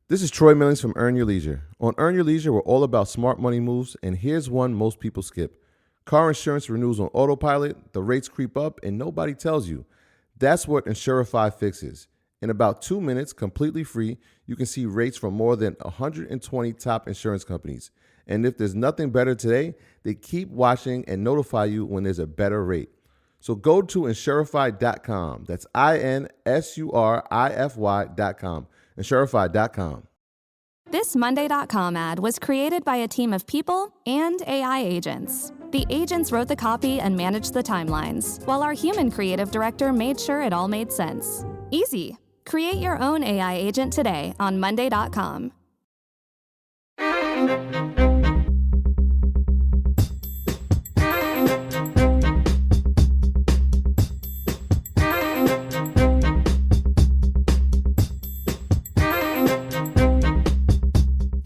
This is Troy Millings from Earn Your Leisure. On Earn Your Leisure, we're all about smart money moves, and here's one most people skip. Car insurance renews on autopilot, the rates creep up, and nobody tells you. That's what Insurify fixes. In about 2 minutes, completely free, you can see rates from more than 120 top insurance companies. And if there's nothing better today, they keep watching and notify you when there's a better rate. So go to Insurify.com. That's INSURIFY.com. Insurify.com. This Monday.com ad was created by a team of people and AI agents. The agents wrote the copy and managed the timelines, while our human creative director made sure it all made sense. Easy. Create your own AI agent today on Monday.com.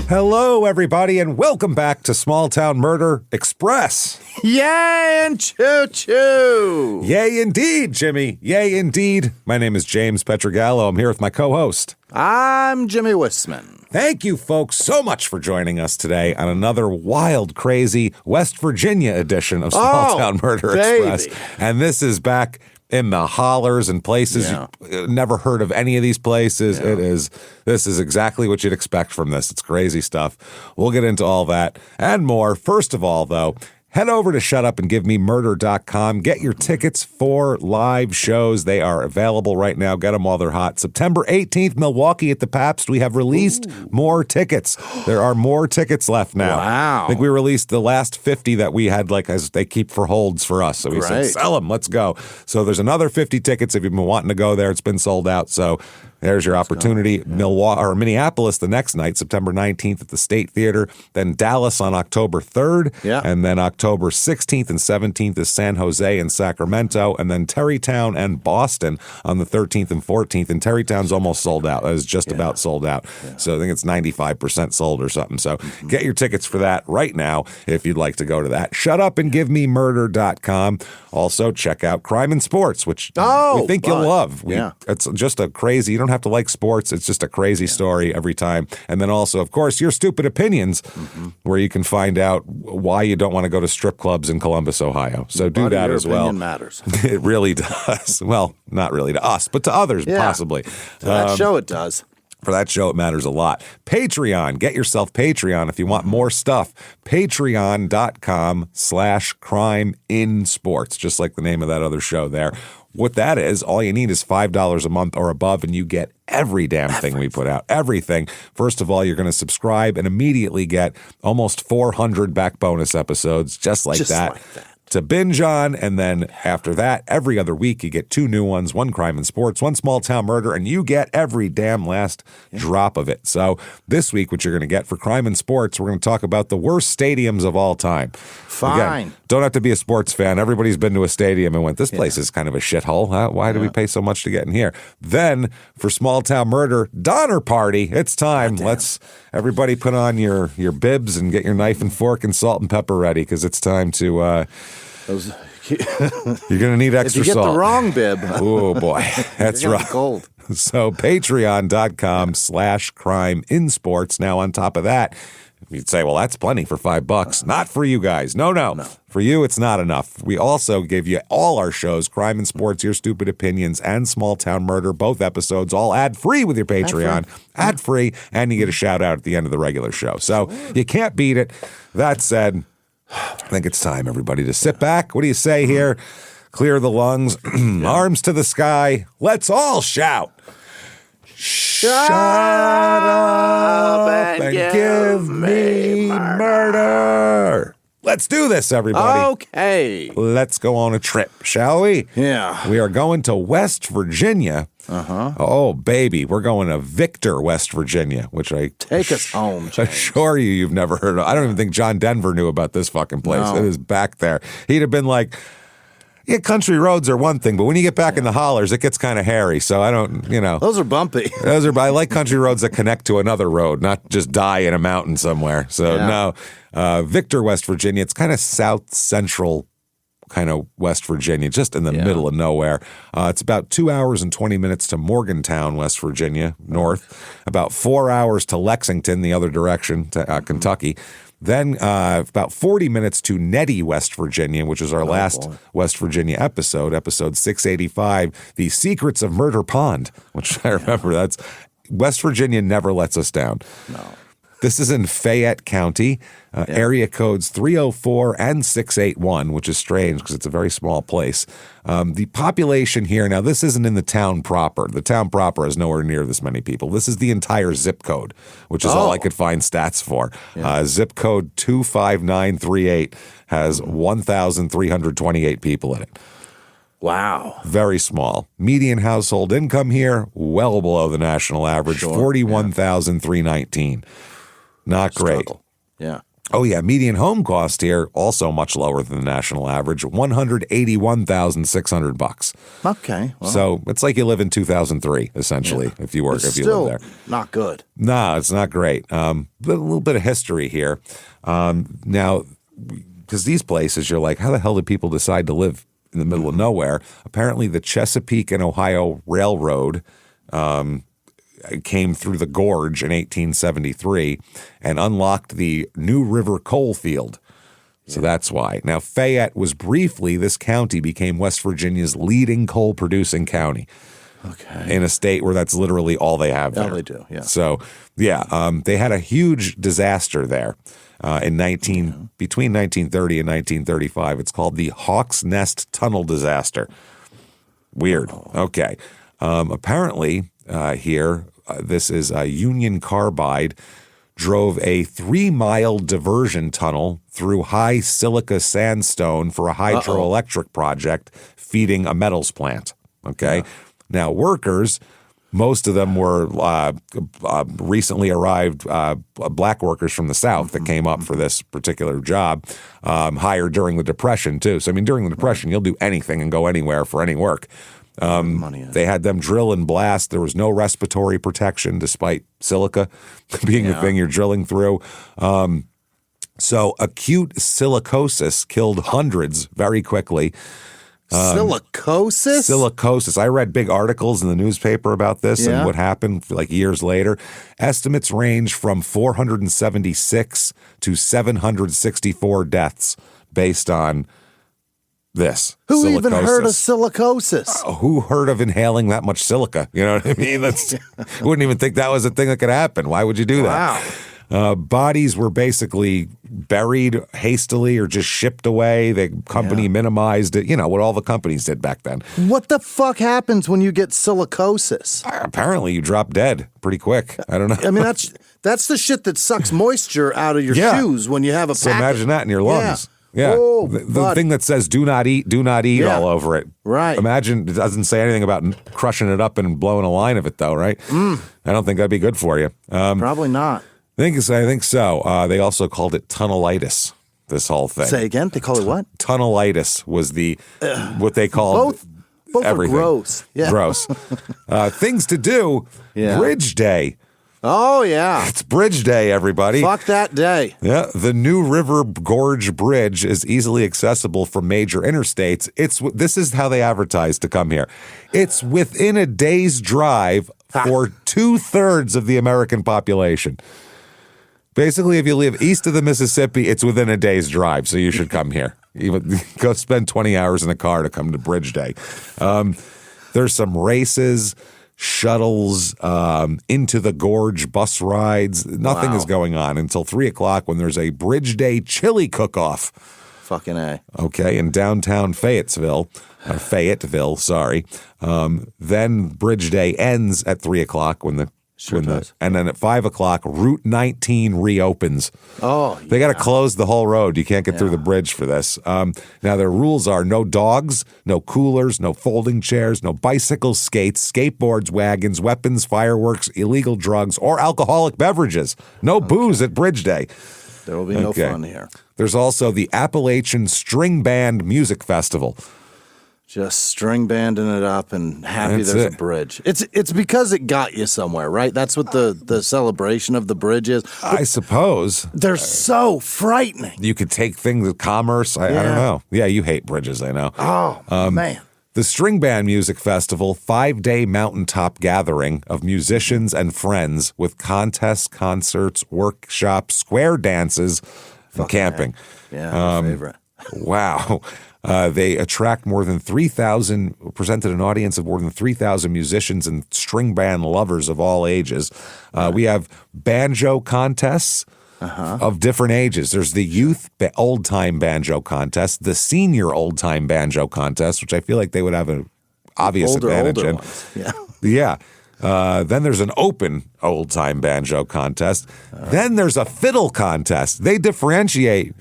Hello, everybody, and welcome back to Small Town Murder Express. Yay and choo-choo! Yay, indeed, Jimmy. Yay, indeed. My name is James Petrogallo. I'm here with my co-host. I'm Jimmy Wisman. Thank you, folks, so much for joining us today on another wild, crazy West Virginia edition of Small Town Murder Express. And this is back in the hollers and places you've never heard of any of these places. This is exactly what you'd expect from this. It's crazy stuff. We'll get into all that and more. First of all, though, head over to shutupandgivememurder.com. Get your tickets for live shows. They are available right now. Get them while they're hot. September 18th, Milwaukee at the Pabst. We have released more tickets. There are more tickets left now. Wow. I think we released the last 50 that we had, like, as they keep for holds for us. So we said, sell them. Let's go. So there's another 50 tickets if you've been wanting to go there. It's been sold out. So there's your opportunity. Milwaukee or Minneapolis the next night, September 19th at the State Theater. Then Dallas on October 3rd. Yeah. And then October 16th and 17th is San Jose and Sacramento. And then Terrytown and Boston on the 13th and 14th. And Terrytown's almost sold out. That is just about sold out. Yeah. So I think it's 95% sold or something. So get your tickets for that right now if you'd like to go to that. Shutupandgivememurder.com. Also, check out Crime and Sports, which we think you'll love. It's just a crazy, you don't have to like sports. It's just a crazy story every time. And then also, of course, Your Stupid Opinions, where you can find out why you don't want to go to strip clubs in Columbus, Ohio. So do that as well. Matters. It really does. Well, not really to us, but to others, possibly. For that show, it does. For that show, it matters a lot. Patreon. Get yourself Patreon if you want more stuff. Patreon.com/crime in sports, just like the name of that other show there. What that is, all you need is $5 a month or above, and you get every damn thing we put out. Everything. First of all, you're going to subscribe and immediately get almost 400 back bonus episodes, just like that. To binge on, and then after that, every other week you get 2 new ones, 1 crime and sports, 1 small town murder, and you get every damn last drop of it. So this week, what you're going to get for crime and sports, we're going to talk about the worst stadiums of all time. Fine. Again, don't have to be a sports fan. Everybody's been to a stadium and went, this place is kind of a shithole. Why do we pay so much to get in here? Then for small town murder, Donner Party. It's time. Let's everybody put on your bibs and get your knife and fork and salt and pepper ready, because it's time to you're going to need extra if you get salt. the wrong bib. Oh, boy. That's right. Cold. So patreon.com/crime in sports. Now, on top of that, you'd say, well, that's plenty for $5. Not for you guys. No. For you, it's not enough. We also give you all our shows, Crime and Sports, Your Stupid Opinions, and Small Town Murder, both episodes, all ad-free with your Patreon. Ad-free, and you get a shout-out at the end of the regular show. So you can't beat it. That said, I think it's time, everybody, to sit back. What do you say here? Clear the lungs, arms to the sky. Let's all shout. Shut up and give me murder. Let's do this, everybody. Okay. Let's go on a trip, shall we? Yeah. We are going to West Virginia. Oh, baby. We're going to Victor, West Virginia, which I take us home, James. Assure you've never heard of. I don't even think John Denver knew about this fucking place. No. It is back there. He'd have been like, yeah, country roads are one thing, but when you get back in the hollers, it gets kind of hairy. So I don't, Those are bumpy. I like country roads that connect to another road, not just die in a mountain somewhere. So no, Victor, West Virginia. It's kind of south central kind of West Virginia, just in the middle of nowhere. It's about 2 hours and 20 minutes to Morgantown, West Virginia, north. About 4 hours to Lexington, the other direction, to Kentucky. Then about 40 minutes to Nettie, West Virginia, which is our last West Virginia episode 685, The Secrets of Murder Pond, which I remember. That's West Virginia never lets us down. No. This is in Fayette County, area codes 304 and 681, which is strange because it's a very small place. The population here, now this isn't in the town proper. The town proper is nowhere near this many people. This is the entire zip code, which is all I could find stats for. Zip code 25938 has 1,328 people in it. Wow. Very small. Median household income here, well below the national average, 41,319. Not great. Struggle. Yeah. Oh, yeah. Median home cost here, also much lower than the national average, $181,600. Okay. Well, So it's like you live in 2003, essentially, if you live there. Not good. No, it's not great. But a little bit of history here. Now, because these places, you're like, how the hell did people decide to live in the middle of nowhere? Apparently, the Chesapeake and Ohio Railroad came through the gorge in 1873 and unlocked the New River coal field. So that's why. Now, Fayette was briefly, this county became West Virginia's leading coal-producing county. Okay. In a state where that's literally all they have there. All they do, yeah. So, they had a huge disaster there between 1930 and 1935. It's called the Hawk's Nest Tunnel Disaster. Weird. Okay. Apparently, here, this is Union Carbide, drove a 3-mile diversion tunnel through high silica sandstone for a hydroelectric project feeding a metals plant. Okay. Yeah. Now, workers, most of them were recently arrived black workers from the South that came up for this particular job, hired during the Depression, too. So, I mean, during the Depression, you'll do anything and go anywhere for any work. They had them drill and blast. There was no respiratory protection despite silica being the thing you're drilling through. So acute silicosis killed hundreds very quickly. Silicosis? Silicosis. I read big articles in the newspaper about this and what happened years later. Estimates range from 476 to 764 deaths based on this. Who silicosis. even heard of silicosis? Who heard of inhaling that much silica? You know what I mean? Wouldn't even think that was a thing that could happen. Why would you do that? Wow. Bodies were basically buried hastily or just shipped away. The company minimized it. You know, what all the companies did back then. What the fuck happens when you get silicosis? Apparently you drop dead pretty quick. I don't know. I mean, that's the shit that sucks moisture out of your shoes when you have a So imagine that in your lungs. Yeah. Oh, the thing that says do not eat all over it. Right. Imagine it doesn't say anything about crushing it up and blowing a line of it, though, right? I don't think that'd be good for you. Probably not. I think so. They also called it tunnelitis, this whole thing. Say again? They call it what? Tunnelitis was what they called both everything. Are gross. Yeah. Gross. Things to do. Yeah. Bridge Day. Oh, yeah. It's Bridge Day, everybody. Fuck that day. Yeah, the New River Gorge Bridge is easily accessible from major interstates. This is how they advertise to come here. It's within a day's drive for 2/3 of the American population. Basically, if you live east of the Mississippi, it's within a day's drive, so you should come here. Even go spend 20 hours in a car to come to Bridge Day. There's some races, shuttles, into the gorge, bus rides. Nothing is going on until 3 o'clock when there's a Bridge Day chili cook-off. Fucking A. Okay, in downtown Fayetteville, sorry. Then Bridge Day ends at 3 o'clock and then at 5 o'clock, Route 19 reopens. Oh, They got to close the whole road. You can't get through the bridge for this. Now, their rules are no dogs, no coolers, no folding chairs, no bicycles, skates, skateboards, wagons, weapons, fireworks, illegal drugs, or alcoholic beverages. No booze at Bridge Day. There will be no fun here. There's also the Appalachian String Band Music Festival. Just string banding it up and happy That's there's it. a bridge. It's because it got you somewhere, right? That's what the celebration of the bridge is. I suppose. They're so frightening. You could take things of commerce. I don't know. Yeah, you hate bridges, I know. Oh, man. The String Band Music Festival, 5-day mountaintop gathering of musicians and friends with contests, concerts, workshops, square dances, and camping. Yeah, my favorite. Wow. They attract more than 3,000, presented an audience of more than 3,000 musicians and string band lovers of all ages. We have banjo contests of different ages. There's the youth old-time banjo contest, the senior old-time banjo contest, which I feel like they would have an obvious advantage older in. ones. Yeah. Yeah. Then there's an open old-time banjo contest. Then there's a fiddle contest. They differentiate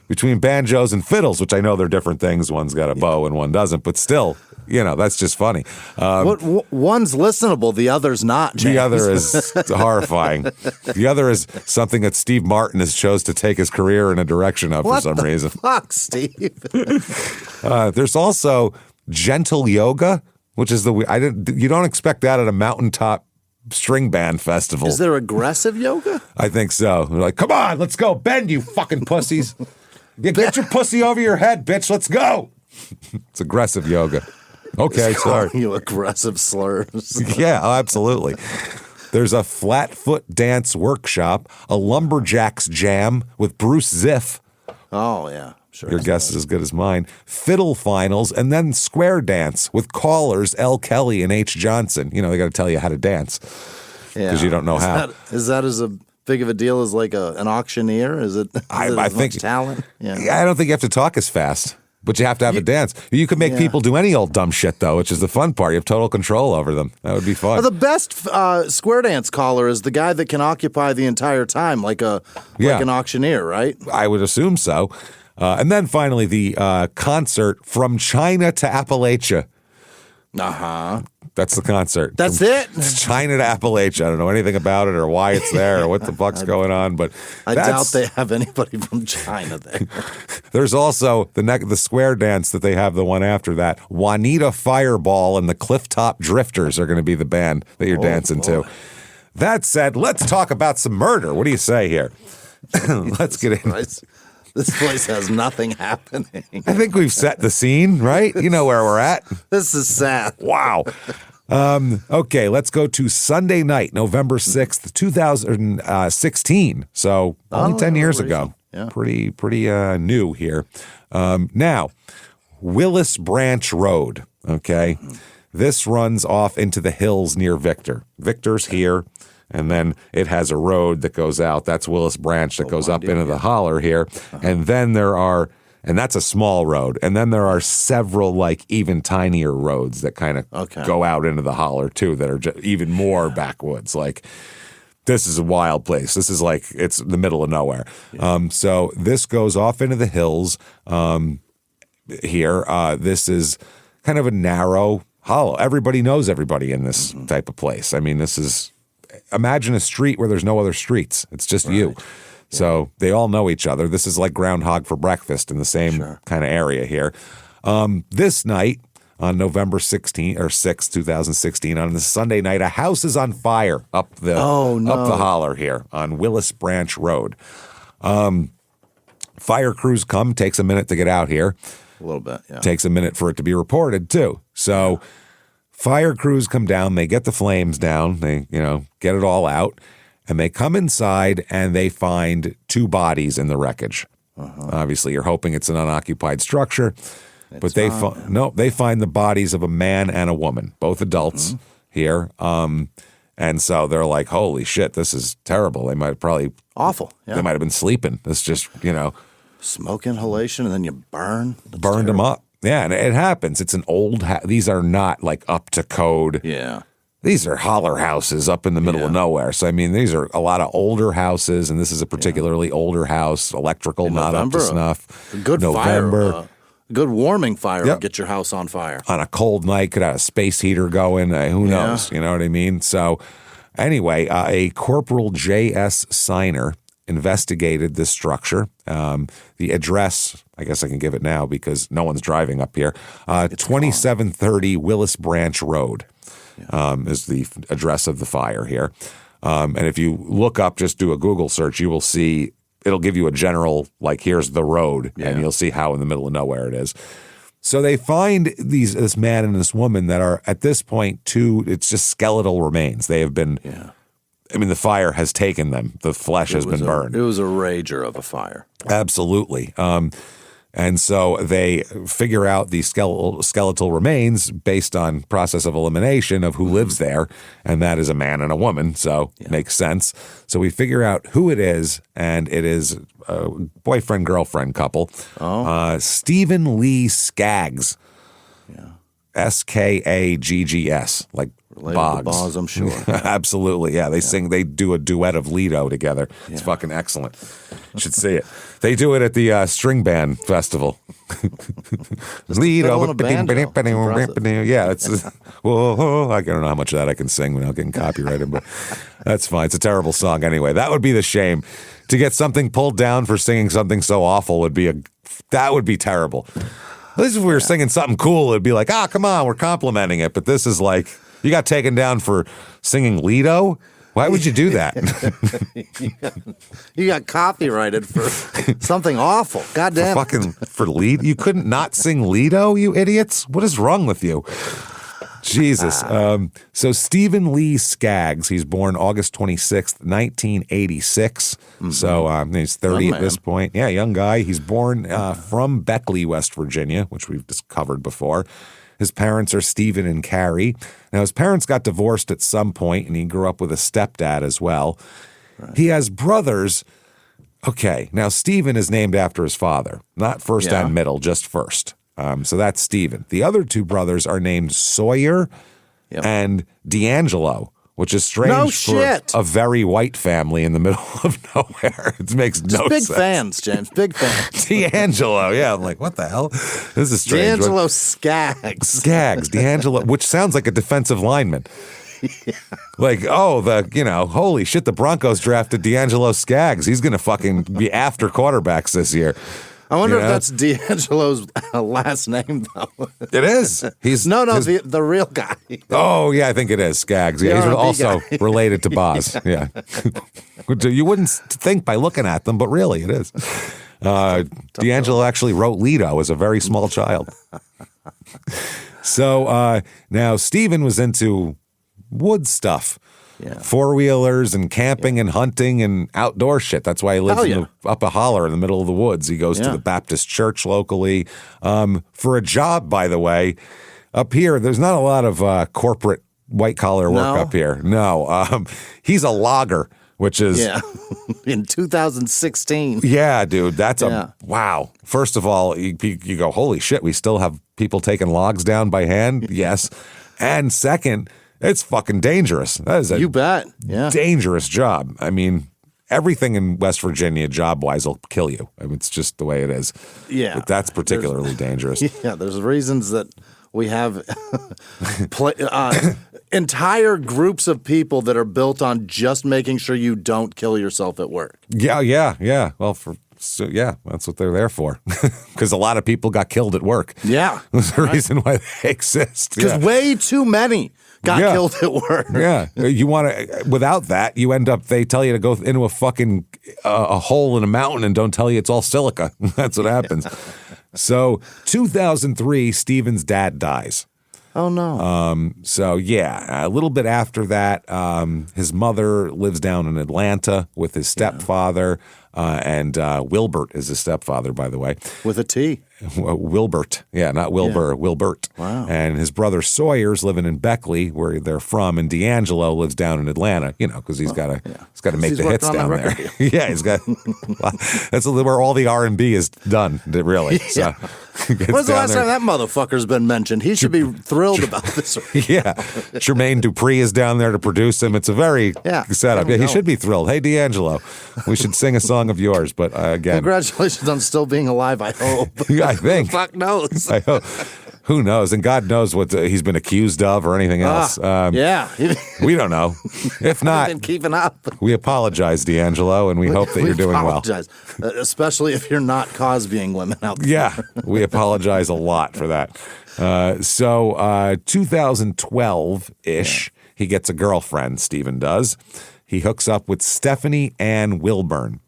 between banjos and fiddles, which I know they're different things. One's got a bow and one doesn't, but still, that's just funny. One's listenable, the other's not, James. The other is horrifying. The other is something that Steve Martin has chose to take his career in a direction of for some reason. Fuck, Steve. There's also gentle yoga, which is you don't expect that at a mountaintop string band festival. Is there aggressive yoga? I think so. They're like, come on, let's go. Bend, you fucking pussies. Get your pussy over your head, bitch. Let's go. It's aggressive yoga. Okay, sorry. You aggressive slurs. Yeah, absolutely. There's a flatfoot dance workshop, a lumberjacks jam with Bruce Ziff. Oh, yeah. Sure. Your guess is as good as mine. Fiddle finals, and then square dance with callers L. Kelly and H. Johnson. They got to tell you how to dance because you don't know how. Is that as a big of a deal as like an auctioneer? Is it? I think much talent. Yeah. I don't think you have to talk as fast, but you have to have a dance. You can make people do any old dumb shit though, which is the fun part. You have total control over them. That would be fun. The best square dance caller is the guy that can occupy the entire time, like an auctioneer, right? I would assume so. And then finally, the concert From China to Appalachia. That's the concert. That's it? It's China to Appalachia. I don't know anything about it or why it's there or what the fuck's going on, but I doubt they have anybody from China there. There's also the square dance that they have the one after that. Juanita Fireball and the Clifftop Drifters are going to be the band that you're dancing to. That said, let's talk about some murder. What do you say here? Let's get in. This place has nothing happening. I think we've set the scene, right? You know where we're at. This is sad. Wow. Okay, let's go to Sunday night, November 6th, 2016. So only 10 years ago. Yeah. Pretty new here. Now, Willis Branch Road, okay? This runs off into the hills near Victor. Victor's here. And then it has a road that goes out. That's Willis Branch that goes up into the holler here. And then and that's a small road. And then there are several even tinier roads that kind of go out into the holler too that are even more backwoods. Like this is a wild place. This is it's the middle of nowhere. Yeah. So this goes off into the hills here. This is kind of a narrow hollow. Everybody knows everybody in this type of place. I mean, imagine a street where there's no other streets. It's just you. Yeah. So they all know each other. This is like Groundhog for Breakfast in the same kind of area here. This night on November 6th, 2016, on this Sunday night, a house is on fire up the holler here on Willis Branch Road. Fire crews come, takes a minute to get out here. A little bit, yeah. Takes a minute for it to be reported too. So fire crews come down, they get the flames down, they, get it all out, and they come inside and they find 2 bodies in the wreckage. Obviously, you're hoping it's an unoccupied structure, but they find the bodies of a man and a woman, both adults here. And so they're like, holy shit, this is terrible. They might probably awful. Yeah. They might have been sleeping. It's just, smoke inhalation and then you burned them up. Yeah, and it happens. It's an old these are not up to code. Yeah. These are holler houses up in the middle of nowhere. So, I mean, these are a lot of older houses, and this is a particularly older house, electrical, not up to snuff. A good fire, good warming fire will get your house on fire. On a cold night, could have a space heater going. Who knows? You know what I mean? So, anyway, a Corporal J.S. Signer investigated this structure. The address, I guess I can give it now because no one's driving up here. 2730 Willis Branch Road is the address of the fire here. And if you look up, just do a Google search, you will see, it'll give you a general, like, here's the road, and you'll see how in the middle of nowhere it is. So they find this man and this woman that are, at this point, it's just skeletal remains. They have been, I mean, the fire has taken them. The flesh has been burned. It was a rager of a fire. Absolutely. And so they figure out the skeletal remains based on process of elimination of who lives there, and that is a man and a woman, so it makes sense. So we figure out who it is, and it is a boyfriend-girlfriend couple. Stephen Lee Skaggs. Skaggs, like Related Boggs. to Boggs, I'm sure. Absolutely, yeah. They do a duet of Lido together. It's fucking excellent. You should see it. They do it at the string band festival. Lido. Yeah, it's whoa. I don't know how much of that I can sing without getting copyrighted, but that's fine. It's a terrible song anyway. That would be the shame. To get something pulled down for singing something so awful would be terrible. At least if we were singing something cool, it'd be like, come on, we're complimenting it. But this is like, you got taken down for singing Lido? Why would you do that? You got copyrighted for something awful. Goddamn. For Lido? You couldn't not sing Lido, you idiots? What is wrong with you? Jesus. So Stephen Lee Skaggs, he's born August 26th, 1986. So he's 30 at this point. Yeah, young guy. He's born from Beckley, West Virginia, which we've just covered before. His parents are Stephen and Carrie. Now, his parents got divorced at some point, and he grew up with a stepdad as well. Right. He has brothers. Okay, now Stephen is named after his father, not first and middle, just first. So that's Stephen. The other two brothers are named Sawyer and D'Angelo, which is strange for a very white family in the middle of nowhere. It makes no sense. Big fans, James. Big fans. D'Angelo. Yeah, I'm like, what the hell? This is strange. D'Angelo Skaggs. Skaggs. D'Angelo, which sounds like a defensive lineman. Like, holy shit, the Broncos drafted D'Angelo Skaggs. He's going to fucking be after quarterbacks this year. I wonder if that's D'Angelo's last name, though. It is. He's the real guy. Oh, yeah, I think it is. Skaggs. Yeah, he's also related to Boz. Yeah. You wouldn't think by looking at them, but really it is. D'Angelo actually wrote Lido as a very small child. So now Stephen was into wood stuff. Yeah. Four-wheelers and camping and hunting and outdoor shit. That's why he lives up a holler in the middle of the woods. He goes to the Baptist church locally. For a job, by the way, up here, there's not a lot of corporate white-collar work up here. No. He's a logger, which is... Yeah, in 2016. Yeah, dude, that's wow. First of all, you go, holy shit, we still have people taking logs down by hand? Yes. And second... It's fucking dangerous. That is you bet. Dangerous job. I mean, everything in West Virginia job-wise will kill you. I mean, it's just the way it is. Yeah. But that's particularly dangerous. Yeah, there's reasons that we have entire groups of people that are built on just making sure you don't kill yourself at work. Yeah. Well, that's what they're there for. Because a lot of people got killed at work. Yeah. That's the reason why they exist. Because way too many got killed at work. Yeah. You want to, without that, they tell you to go into a fucking a hole in a mountain and don't tell you it's all silica. That's what happens. So 2003, Stephen's dad dies. Oh, no. So, a little bit after that, his mother lives down in Atlanta with his stepfather, and Wilbert is his stepfather, by the way. With a T. Wilbert. Yeah, not Wilbur, Wilbert. Wow. And his brother Sawyer's living in Beckley, where they're from, and D'Angelo lives down in Atlanta, because he's got to make the hits down there. Yeah, he's got, that's where all the R&B is done, really. So. When's the last time that motherfucker's been mentioned? He should be thrilled about this. Yeah. Jermaine Dupri is down there to produce him. It's a very setup. Yeah, he should be thrilled. Hey, D'Angelo, we should sing a song of yours. But again. Congratulations on still being alive, I hope. I think. Who the fuck knows? I hope. Who knows? And God knows what he's been accused of or anything else. Yeah. We don't know. If not, Been keeping up. we apologize, D'Angelo, and we hope that We you're doing apologize, especially if you're not Cosbying women out there. well. Yeah, we apologize a lot for that. 2012-ish, he gets a girlfriend, Stephen does. He hooks up with Stephanie Ann Wilburn.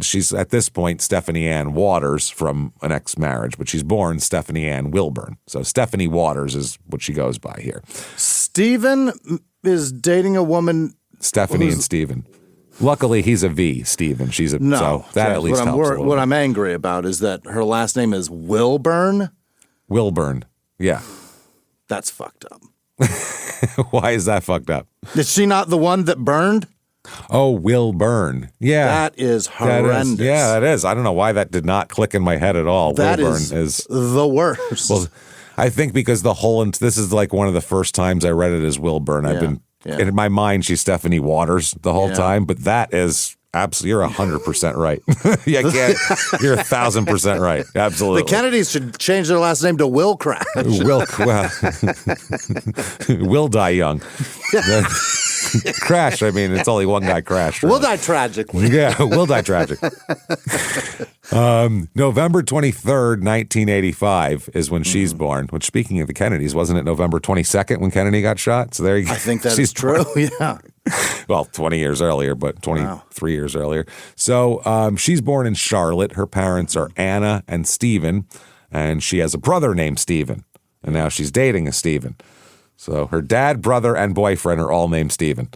She's at this point Stephanie Ann Waters from an ex-marriage, but she's born Stephanie Ann Wilburn. So Stephanie Waters is what she goes by here. Stephen is dating a woman. Stephanie and Stephen. Luckily, he's a V, Stephen. She's a No, so that at least helps a little what bit. I'm angry about is that her last name is Wilburn. Wilburn. Yeah. That's fucked up. Why is that fucked up? Is she not the one that burned? Oh, Wilburn. Yeah. That is horrendous. Yeah, that is. I don't know why that did not click in my head at all. That Wilburn is the worst. well, I think because this is like one of the first times I read it as Wilburn. I've been in my mind she's Stephanie Waters the whole time, but that is absolutely you're 100% right. Yeah, you're 1,000% right. Absolutely. The Kennedys should change their last name to Will Crash. Will die young. Crash. I mean, it's only one guy crashed. We'll die tragically. Yeah, will die tragic. November 23rd, 1985 is when she's born. Which, speaking of the Kennedys, wasn't it November 22nd when Kennedy got shot? So there you go. I think that's true. Yeah. Well, 20 years earlier, but 23 years earlier. So she's born in Charlotte. Her parents are Anna and Stephen, and she has a brother named Stephen. And now she's dating a Stephen. So her dad, brother, and boyfriend are all named Stephen.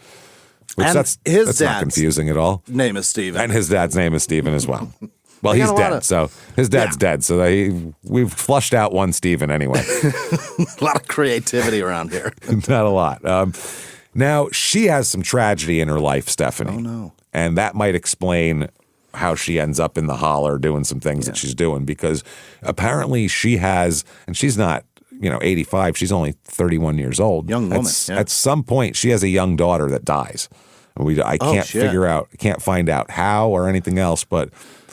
Which And that's his not confusing at all. Name is Stephen. And his dad's name is Stephen as well. Well, They he's got a lot dead, of- so his dad's dead. So we've flushed out one Stephen anyway. A lot of creativity around here. Not a lot. Now, she has some tragedy in her life, Stephanie. Oh, no. And that might explain how she ends up in the holler doing some things that she's doing, because apparently she has, and she's not, 85, she's only 31 years old. Young woman, At some point, she has a young daughter that dies. I can't figure out, can't find out how or anything else, but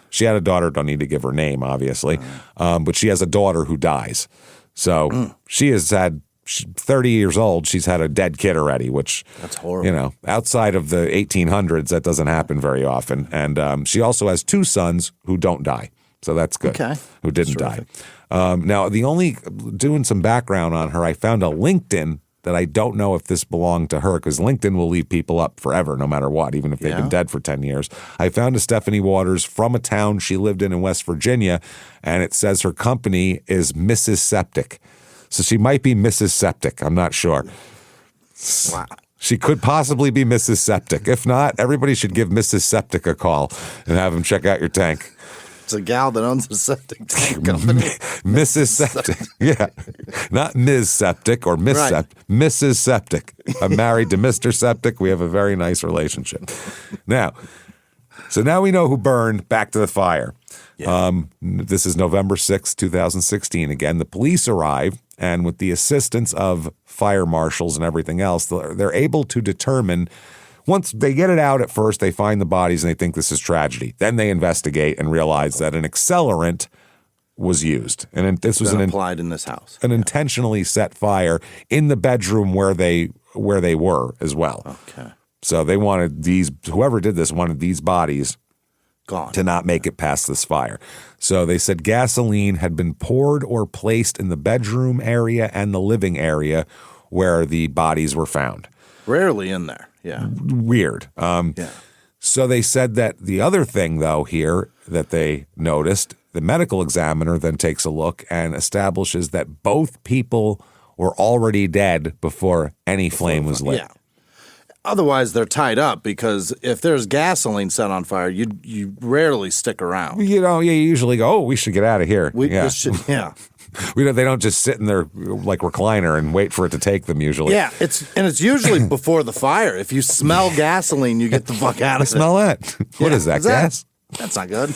she had a daughter, don't need to give her name, obviously, but she has a daughter who dies. So she has had, 30 years old, she's had a dead kid already, which, That's horrible. outside of the 1800s, that doesn't happen very often. And she also has two sons who don't die. So that's good. Okay. Who didn't die. Now, doing some background on her, I found a LinkedIn that I don't know if this belonged to her, because LinkedIn will leave people up forever, no matter what, even if they've been dead for 10 years. I found a Stephanie Waters from a town she lived in West Virginia, and it says her company is Mrs. Septic. So she might be Mrs. Septic. I'm not sure. Wow. She could possibly be Mrs. Septic. If not, everybody should give Mrs. Septic a call and have him check out your tank. It's a gal that owns a septic tank company. Mrs. Septic. Yeah. Not Ms. Septic or Miss Right. Septic. Mrs. Septic. I'm married to Mr. Septic. We have a very nice relationship. Now we know who burned. Back to the fire. This is November 6, 2016. Again, the police arrive, and with the assistance of fire marshals and everything else, they're able to determine. Once they get it out at first, they find the bodies and they think this is tragedy. Then they investigate and realize that an accelerant was used. And this was applied in this house. an intentionally set fire in the bedroom where they were as well. Okay. So they wanted whoever did this wanted these bodies Gone. to not make it past this fire. So they said gasoline had been poured or placed in the bedroom area and the living area where the bodies were found. Rarely in there. Yeah. Weird. Yeah. So they said that the other thing, though, here that they noticed, the medical examiner then takes a look and establishes that both people were already dead before any flame was lit. Yeah. Otherwise, they're tied up, because if there's gasoline set on fire, you rarely stick around. You usually go, oh, we should get out of here. This should, yeah. They don't just sit in their like recliner and wait for it to take them usually. Yeah, it's usually before the fire. If you smell gasoline, you get the fuck out of it. Smell that. What is that, gas? That's not good.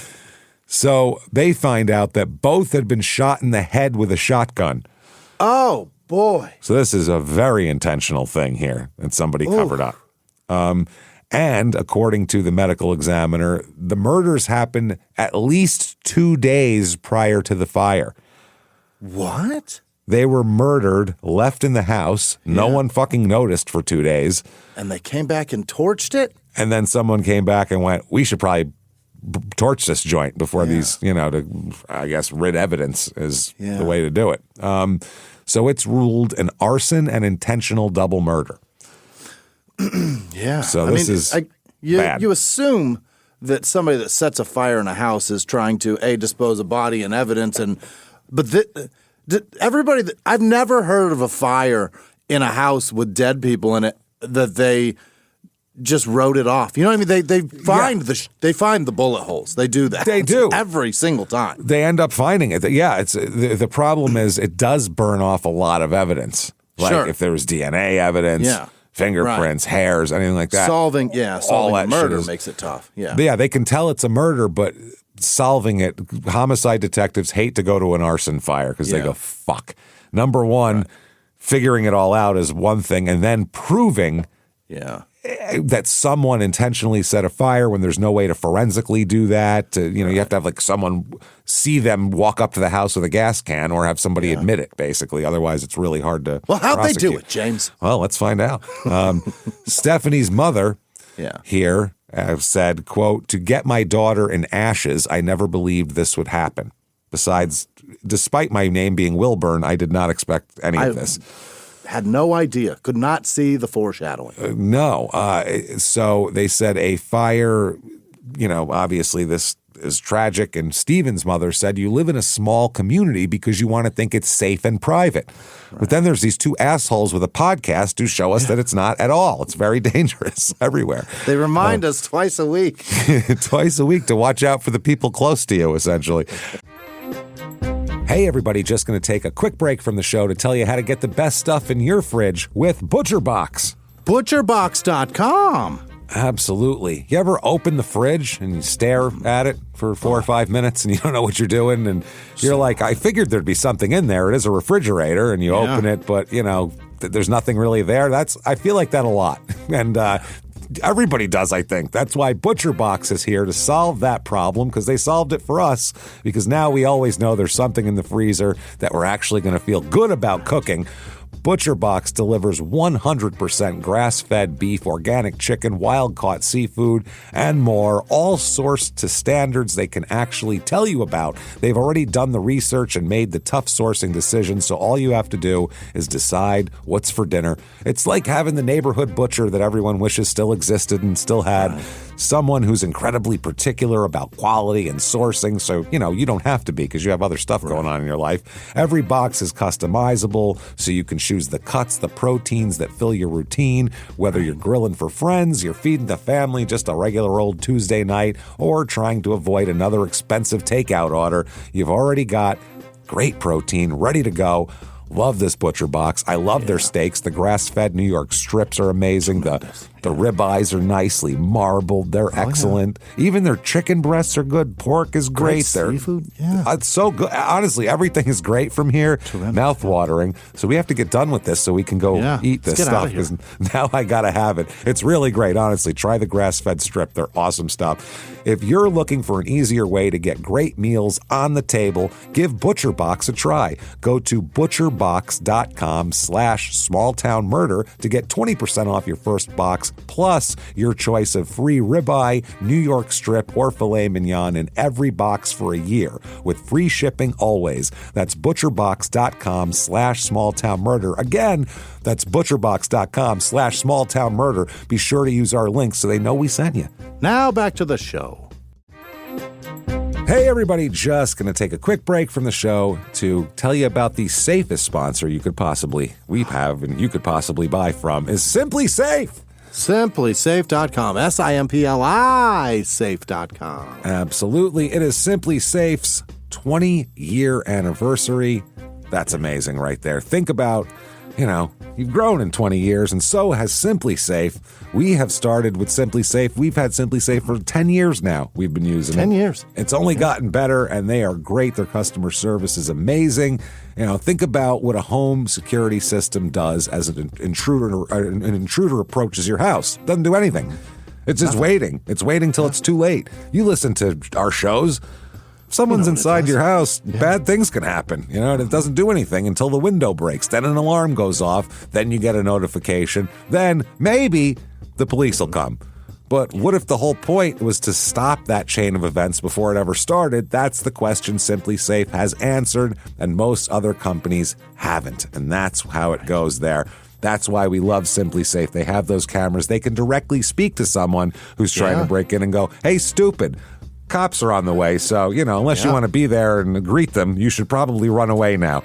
So they find out that both had been shot in the head with a shotgun. Oh, boy. So this is a very intentional thing here that somebody covered up. And according to the medical examiner, the murders happened at least 2 days prior to the fire. What? They were murdered, left in the house. No one fucking noticed for 2 days. And they came back and torched it? And then someone came back and went, we should probably torch this joint before these, to, I guess, rid evidence is the way to do it. So it's ruled an arson and intentional double murder. Yeah. So this is bad. You assume that somebody that sets a fire in a house is trying to, dispose of body and evidence. Everybody, I've never heard of a fire in a house with dead people in it that they just wrote it off. You know what I mean? They find they find the bullet holes. They do that. They do every single time. They end up finding it. Yeah, it's the problem is it does burn off a lot of evidence. Like if there was DNA evidence, fingerprints, hairs, anything like that. Solving a murder makes it tough. Yeah. But yeah, they can tell it's a murder, but solving it, homicide detectives hate to go to an arson fire because they go, fuck. Number one, figuring it all out is one thing, and then proving that someone intentionally set a fire when there's no way to forensically do that. You have to have like someone see them walk up to the house with a gas can or have somebody admit it, basically. Otherwise, it's really hard to how'd they do it, James? Well, let's find out. Stephanie's mother here said, quote, to get my daughter in ashes, I never believed this would happen. Besides, despite my name being Wilburn, I did not expect any of this. Had no idea. Could not see the foreshadowing. No. So they said a fire, obviously this is tragic. And Stephen's mother said, you live in a small community because you want to think it's safe and private. Right. But then there's these two assholes with a podcast who show us that it's not at all. It's very dangerous everywhere. They remind us twice a week. Twice a week to watch out for the people close to you, essentially. Hey, everybody, just going to take a quick break from the show to tell you how to get the best stuff in your fridge with ButcherBox. ButcherBox.com. Absolutely. You ever open the fridge and you stare at it for 4 or 5 minutes and you don't know what you're doing? And you're like, I figured there'd be something in there. It is a refrigerator, and you open it, but, there's nothing really there. I feel like that a lot. And everybody does, I think. That's why ButcherBox is here to solve that problem, because they solved it for us, because now we always know there's something in the freezer that we're actually going to feel good about cooking. ButcherBox delivers 100% grass-fed beef, organic chicken, wild-caught seafood, and more, all sourced to standards they can actually tell you about. They've already done the research and made the tough sourcing decisions, so all you have to do is decide what's for dinner. It's like having the neighborhood butcher that everyone wishes still existed and still had. Someone who's incredibly particular about quality and sourcing, so, you don't have to be because you have other stuff going on in your life. Every box is customizable, so you can choose the cuts, the proteins that fill your routine, whether you're grilling for friends, you're feeding the family just a regular old Tuesday night, or trying to avoid another expensive takeout order. You've already got great protein ready to go. Love this ButcherBox. I love their steaks. The grass-fed New York strips are amazing. The ribeyes are nicely marbled. They're excellent. Yeah. Even their chicken breasts are good. Pork is great. Seafood, it's so good. Honestly, everything is great from here. Mouth-watering. So we have to get done with this so we can go eat this stuff, because now I got to have it. It's really great, honestly. Try the grass-fed strip. They're awesome stuff. If you're looking for an easier way to get great meals on the table, give ButcherBox a try. Go to ButcherBox.com/smalltownmurder to get 20% off your first box, plus your choice of free ribeye, New York strip, or filet mignon in every box for a year, with free shipping always. That's ButcherBox.com/smalltownmurder. Again, that's ButcherBox.com/smalltownmurder. Be sure to use our link so they know we sent you. Now back to the show. Hey, everybody, just going to take a quick break from the show to tell you about the safest sponsor we have and you could possibly buy from is Simply Safe. SimplySafe.com. SIMPLI Safe.com. Absolutely. It is Simply Safe's 20-year anniversary. That's amazing right there. Think about, you've grown in 20 years, and so has Simply Safe. We have started with Simply Safe. We've had Simply Safe for 10 years now. We've been using it. 10 years. It's only gotten better, and they are great. Their customer service is amazing. Think about what a home security system does as an intruder approaches your house. Doesn't do anything. It's just waiting. It's waiting till it's too late. You listen to our shows. someone's inside your house, bad things can happen, and it doesn't do anything until the window breaks. Then an alarm goes off. Then you get a notification. Then maybe the police will come. But what if the whole point was to stop that chain of events before it ever started? That's the question Simply Safe has answered, and most other companies haven't. And that's how it goes there. That's why we love Simply Safe. They have those cameras. They can directly speak to someone who's trying to break in and go, hey, stupid, cops are on the way. So, unless you want to be there and greet them, you should probably run away now.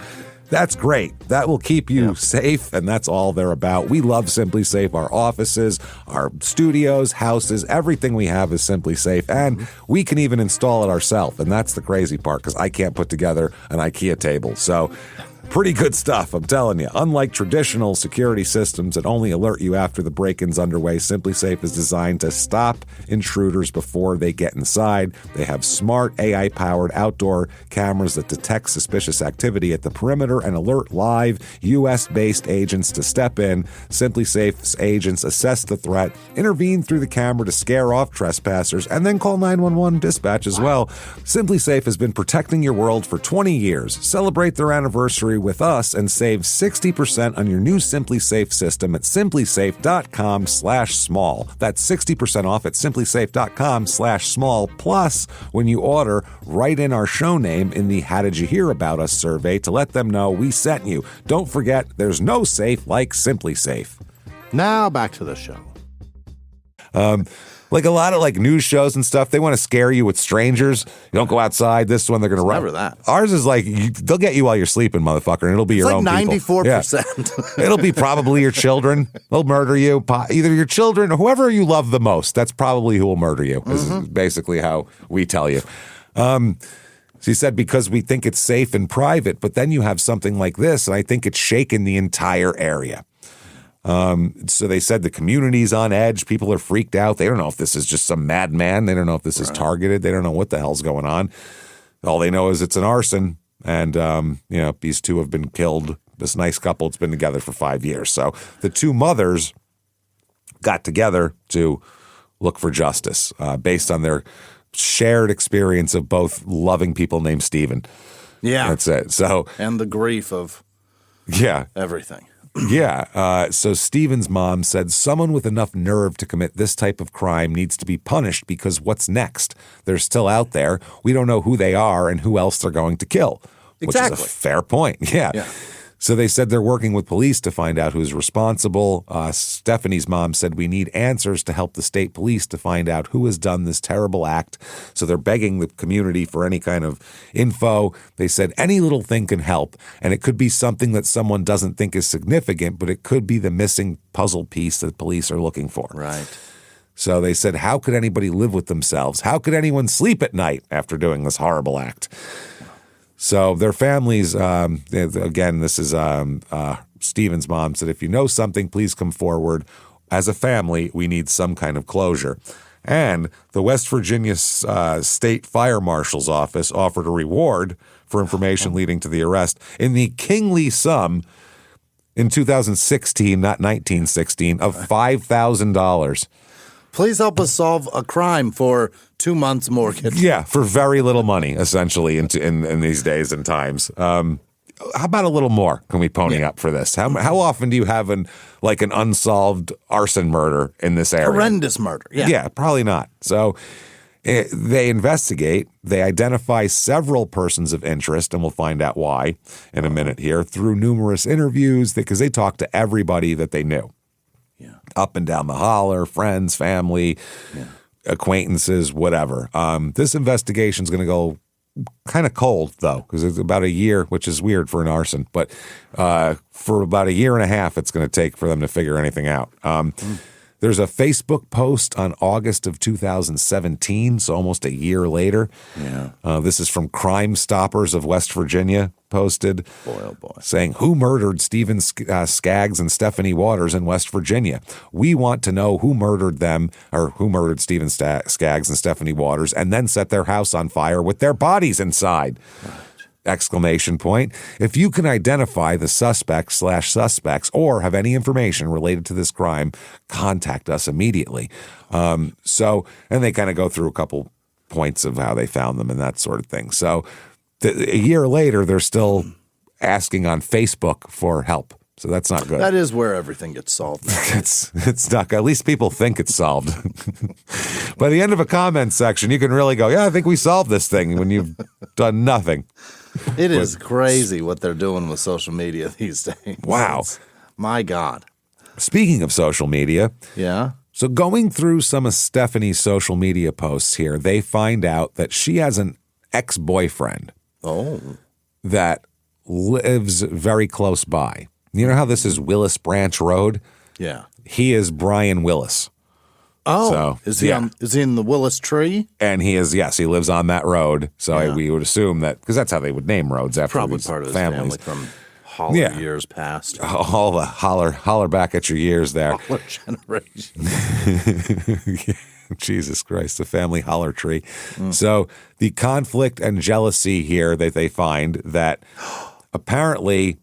That's great. That will keep you safe, and that's all they're about. We love Simply Safe. Our offices, our studios, houses, everything we have is Simply Safe, and we can even install it ourselves, and that's the crazy part, because I can't put together an IKEA table. So pretty good stuff, I'm telling you. Unlike traditional security systems that only alert you after the break-in's underway, Simply Safe is designed to stop intruders before they get inside. They have smart AI-powered outdoor cameras that detect suspicious activity at the perimeter and alert live U.S.-based agents to step in. Simply Safe's agents assess the threat, intervene through the camera to scare off trespassers, and then call 911 dispatch as well. Simply Safe has been protecting your world for 20 years. Celebrate their anniversary with us and save 60% on your new Simply Safe system at simplysafe.com/small. That's 60% off at simplysafe.com/small. Plus, when you order, write in our show name in the How Did You Hear About Us survey to let them know we sent you. Don't forget, there's no safe like Simply Safe. Now back to the show. Like a lot of news shows and stuff, they want to scare you with strangers. You don't go outside. This one they're going to run. Never that. Ours is they'll get you while you're sleeping, motherfucker, and it'll be your own people. 94%. It'll be probably your children. They'll murder you. Either your children or whoever you love the most. That's probably who will murder you, is basically how we tell you. She said, because we think it's safe and private, but then you have something like this, and I think it's shaken the entire area. So they said the community's on edge. People are freaked out. They don't know if this is just some madman. They don't know if this is targeted. They don't know what the hell's going on. All they know is it's an arson. And, these two have been killed. This nice couple, it's been together for 5 years. So the two mothers got together to look for justice based on their shared experience of both loving people named Steven. Yeah. That's it. So, and the grief of everything. Yeah. So Steven's mom said someone with enough nerve to commit this type of crime needs to be punished because what's next? They're still out there. We don't know who they are and who else they're going to kill. Exactly. Which is a fair point. Yeah. So they said they're working with police to find out who's responsible. Stephanie's mom said we need answers to help the state police to find out who has done this terrible act. So they're begging the community for any kind of info. They said any little thing can help, and it could be something that someone doesn't think is significant, but it could be the missing puzzle piece that police are looking for. Right. So they said, how could anybody live with themselves? How could anyone sleep at night after doing this horrible act? So their families, again, this is Steven's mom said, if you know something, please come forward. As a family, we need some kind of closure. And the West Virginia State Fire Marshal's Office offered a reward for information leading to the arrest in the kingly sum in 2016, not 1916, of $5,000. Please help us solve a crime for 2 months mortgage. Yeah, for very little money, essentially, in these days and times. How about a little more? Can we pony up for this? How often do you have an unsolved arson murder in this area? Horrendous murder. Yeah, probably not. So they investigate. They identify several persons of interest, and we'll find out why in a minute here, through numerous interviews, because they talked to everybody that they knew. Yeah. Up and down the holler, friends, family, acquaintances, whatever. This investigation is going to go kind of cold, though, because it's about a year, which is weird for an arson. But for about a year and a half, it's going to take for them to figure anything out. There's a Facebook post on August of 2017, so almost a year later. Yeah. This is from Crime Stoppers of West Virginia, posted. Boy, oh boy. Saying, who murdered Stephen Skaggs and Stephanie Waters in West Virginia? We want to know who murdered them, or who murdered Stephen Skaggs and Stephanie Waters, and then set their house on fire with their bodies inside. Right. Exclamation point. If you can identify the suspects or have any information related to this crime, contact us immediately. And they kind of go through a couple points of how they found them and that sort of thing. So a year later, they're still asking on Facebook for help. So that's not good. That is where everything gets solved now. It's not good. At least people think it's solved. By the end of a comment section, you can really go, yeah, I think we solved this thing when you've done nothing. It is crazy what they're doing with social media these days. Wow. My God. Speaking of social media, Yeah? so going through some of Stephanie's social media posts here, they find out that she has an ex-boyfriend Oh. that lives very close by. You know how this is Willis Branch Road? Yeah. He is Brian Willis. Oh. So, is he yeah. is he in the Willis tree? And he is, yes, he lives on that road. So Yeah. we would assume that, because that's how they would name roads after Probably these part of his families. family from holler Yeah. years past. All the holler back at your years there. Holler generation. Jesus Christ, the family holler tree. So the conflict and jealousy here that they find that apparently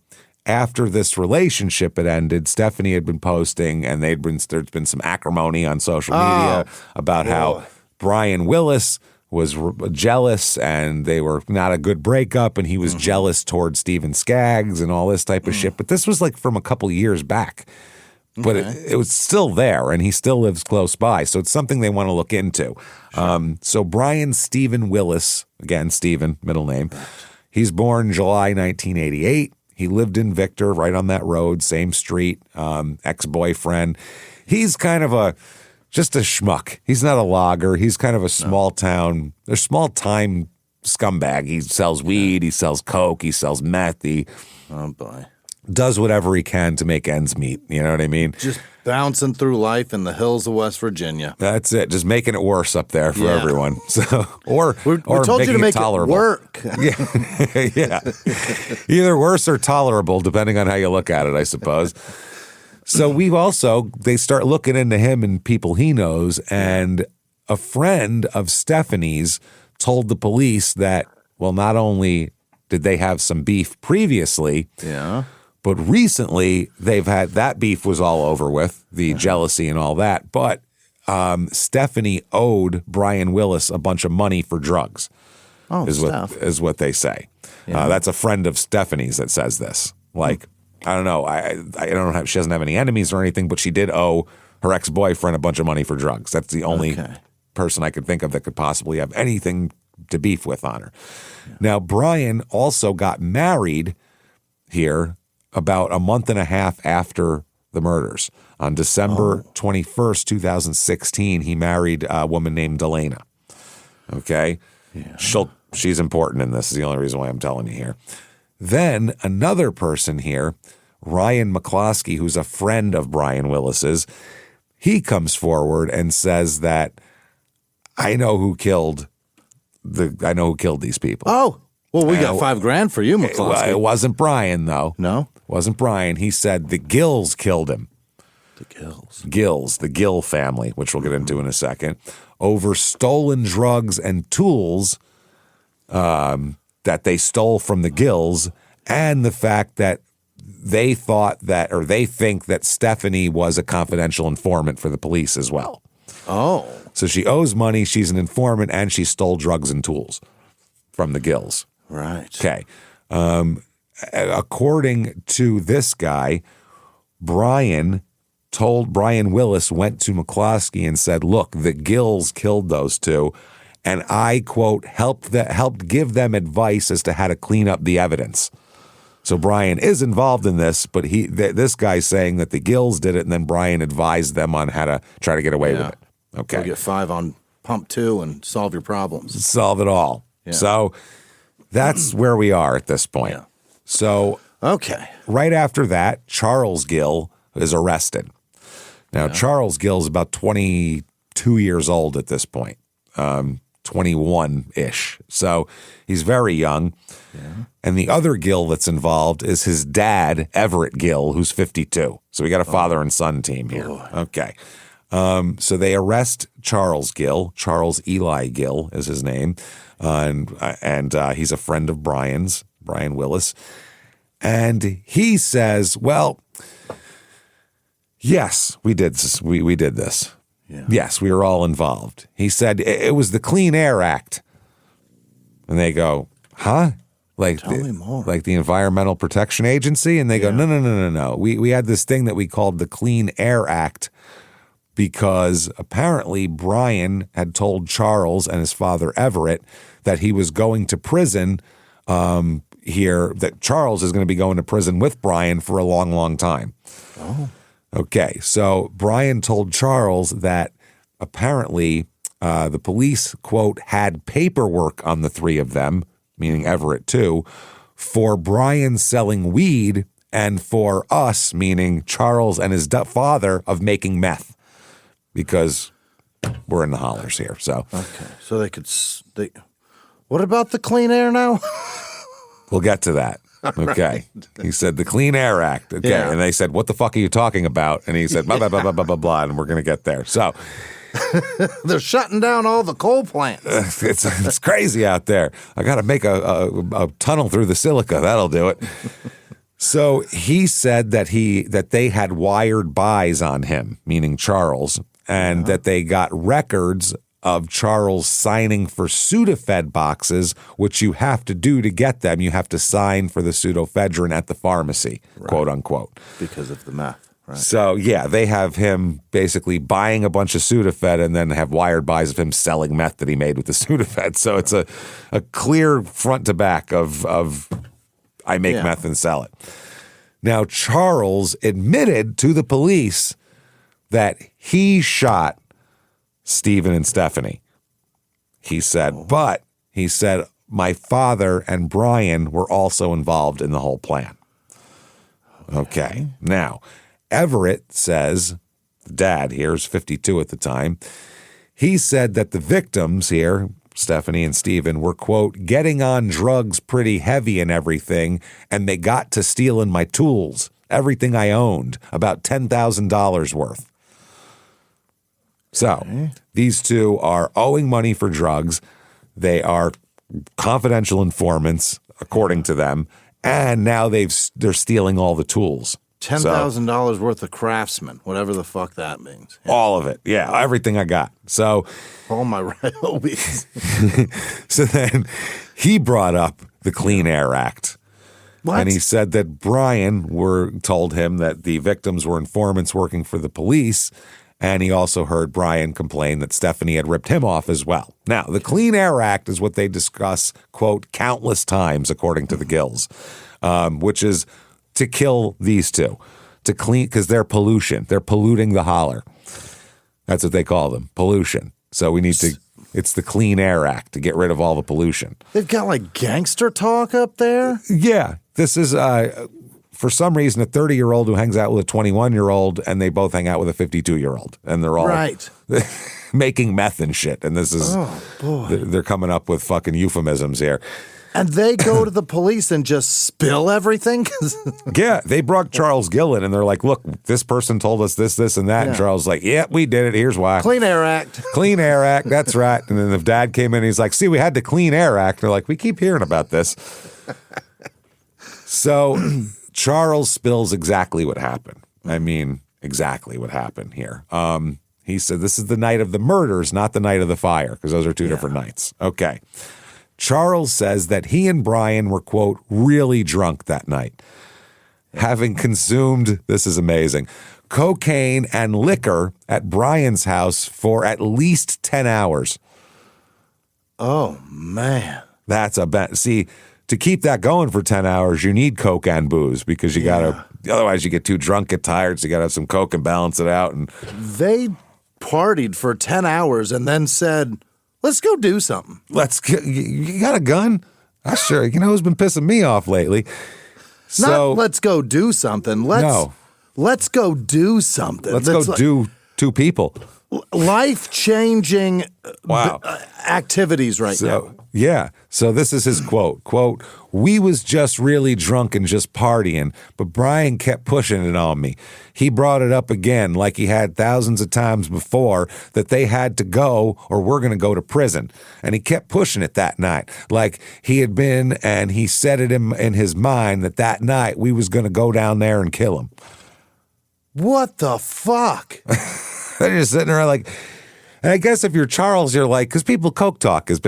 after this relationship had ended, Stephanie had been posting and there'd been some acrimony on social media about how Brian Willis was jealous and they were not a good breakup and he was jealous towards Steven Skaggs and all this type of shit. But this was like from a couple years back. But it was still there, and he still lives close by. So it's something they want to look into. So Brian Stephen Willis, again, Stephen, middle name, he's born July 1988. He lived in Victor, right on that road, same street, ex-boyfriend. He's kind of just a schmuck. He's not a logger. He's kind of a small-time scumbag. He sells weed. He sells coke. He sells meth. Oh, boy. Does whatever he can to make ends meet. You know what I mean? Just bouncing through life in the hills of West Virginia. That's it. Just making it worse up there for everyone. So, or We told you to making make tolerable. it work. Yeah. Either worse or tolerable, depending on how you look at it, I suppose. So they start looking into him and people he knows, and a friend of Stephanie's told the police that, well, not only did they have some beef previously, Yeah. but recently they've had that beef was all over with, the jealousy and all that. But Stephanie owed Brian Willis a bunch of money for drugs, is what they say. That's a friend of Stephanie's that says this. Like, I don't know. She doesn't have any enemies or anything, but she did owe her ex-boyfriend a bunch of money for drugs. That's the only person I could think of that could possibly have anything to beef with on her. Now, Brian also got married here about a month and a half after the murders. On December 21st, 2016, he married a woman named Delana. Okay? Yeah. She's important in this. Is the only reason why I'm telling you here. Then another person here, Ryan McCloskey, who's a friend of Brian Willis's, he comes forward and says that I know who killed these people. Oh, well, we got $5,000 for you, McCloskey. It wasn't Brian, though. No? Wasn't Brian. He said the Gills killed him. The Gills. Gills, the Gill family, which we'll get into in a second, over stolen drugs and tools that they stole from the Gills, and the fact that they think that Stephanie was a confidential informant for the police as well. Oh. So she owes money, she's an informant, and she stole drugs and tools from the Gills. Right. Okay. According to this guy, Brian Willis went to McCloskey and said, look, the Gills killed those two, and I, quote, helped give them advice as to how to clean up the evidence. So Brian is involved in this, but this guy's saying that the Gills did it, and then Brian advised them on how to try to get away with it. Okay. We'll get 5 on pump 2 and solve your problems. Solve it all. Yeah. So that's where we are at this point. Yeah. So right after that, Charles Gill is arrested. Now, Charles Gill is about 22 years old at this point, 21-ish. So he's very young. Yeah. And the other Gill that's involved is his dad, Everett Gill, who's 52. So we got a father and son team here. Boy. Okay. So they arrest Charles Gill. Charles Eli Gill is his name. And he's a friend of Brian Willis. And he says, well, yes, we did this. We did this. Yeah. Yes, we were all involved. He said it was the Clean Air Act. And they go, huh? Like, Tell me more. Like the Environmental Protection Agency? And they go, no. We had this thing that we called the Clean Air Act because apparently Brian had told Charles and his father Everett that he was going to prison here, that Charles is going to be going to prison with Brian for a long, long time. Oh. Okay, so Brian told Charles that apparently the police, quote, had paperwork on the three of them, meaning Everett too, for Brian selling weed and for us, meaning Charles and his father, of making meth, because we're in the hollers here. So Okay, so what about the clean air now? we'll get to that. Okay. He said the Clean Air Act. Okay. Yeah. And they said, what the fuck are you talking about? And he said, blah, blah, blah, blah, blah, blah, blah, and we're going to get there. So They're shutting down all the coal plants. it's crazy out there. I got to make a tunnel through the silica. That'll do it. So he said that they had wired buys on him, meaning Charles, and that they got records of Charles signing for Sudafed boxes, which you have to do to get them. You have to sign for the pseudoephedrine at the pharmacy, quote unquote. Because of the meth, right? So, yeah, they have him basically buying a bunch of Sudafed and then have wired buys of him selling meth that he made with the Sudafed. So it's a clear front to back of I make meth and sell it. Now, Charles admitted to the police that he shot Stephen and Stephanie. He said, but he said, my father and Brian were also involved in the whole plan. Okay. Now, Everett says, dad here is 52 at the time. He said that the victims here, Stephanie and Stephen, were, quote, getting on drugs pretty heavy and everything, and they got to stealing my tools, everything I owned, about $10,000 worth. So these two are owing money for drugs. They are confidential informants, according to them, and now they're stealing all the tools. $10,000 worth of Craftsman, whatever the fuck that means. Yeah. All of it. Yeah, everything I got. So All my Ryobies. so then he brought up the Clean Air Act. What? And he said that Brian told him that the victims were informants working for the police. And he also heard Brian complain that Stephanie had ripped him off as well. Now, the Clean Air Act is what they discuss, quote, countless times, according to the Gills, which is to kill these two, to clean, because they're pollution. They're polluting the holler. That's what they call them, pollution. So we need to, it's the Clean Air Act to get rid of all the pollution. They've got like gangster talk up there? Yeah, this is, for some reason, a 30-year-old who hangs out with a 21-year-old, and they both hang out with a 52-year-old. And they're all Right. making meth and shit. And this is, they're coming up with fucking euphemisms here. And they go to the police and just spill everything? Yeah, they brought Charles Gillen, and they're like, look, this person told us this, this, and that. And Yeah. Charles is like, yeah, we did it. Here's why. Clean Air Act. Clean Air Act, that's right. And then the dad came in, and he's like, see, we had the Clean Air Act. They're like, we keep hearing about this. So Charles spills exactly what happened. I mean, exactly what happened here. He said, this is the night of the murders, not the night of the fire, because those are two different nights. Okay. Charles says that he and Brian were, quote, really drunk that night, having consumed, this is amazing, cocaine and liquor at Brian's house for at least 10 hours. Oh, man. That's a bet. See, to keep that going for 10 hours, you need coke and booze, because you got to, otherwise you get too drunk, get tired, so you got to have some coke and balance it out. And They partied for 10 hours and then said, let's go do something. you got a gun? Sure. You know who's been pissing me off lately? So Not let's go do something. Let's go do something. let's That's go like do two people. life-changing Wow. activities right now. Yeah. So this is his quote. Quote, we was just really drunk and just partying, but Brian kept pushing it on me. He brought it up again like he had thousands of times before that they had to go or we're going to go to prison. And he kept pushing it that night like he had been, and he said it in his mind that night we was going to go down there and kill him. What the fuck? They're just sitting around like, and I guess if you're Charles, you're like, because people coke talk is,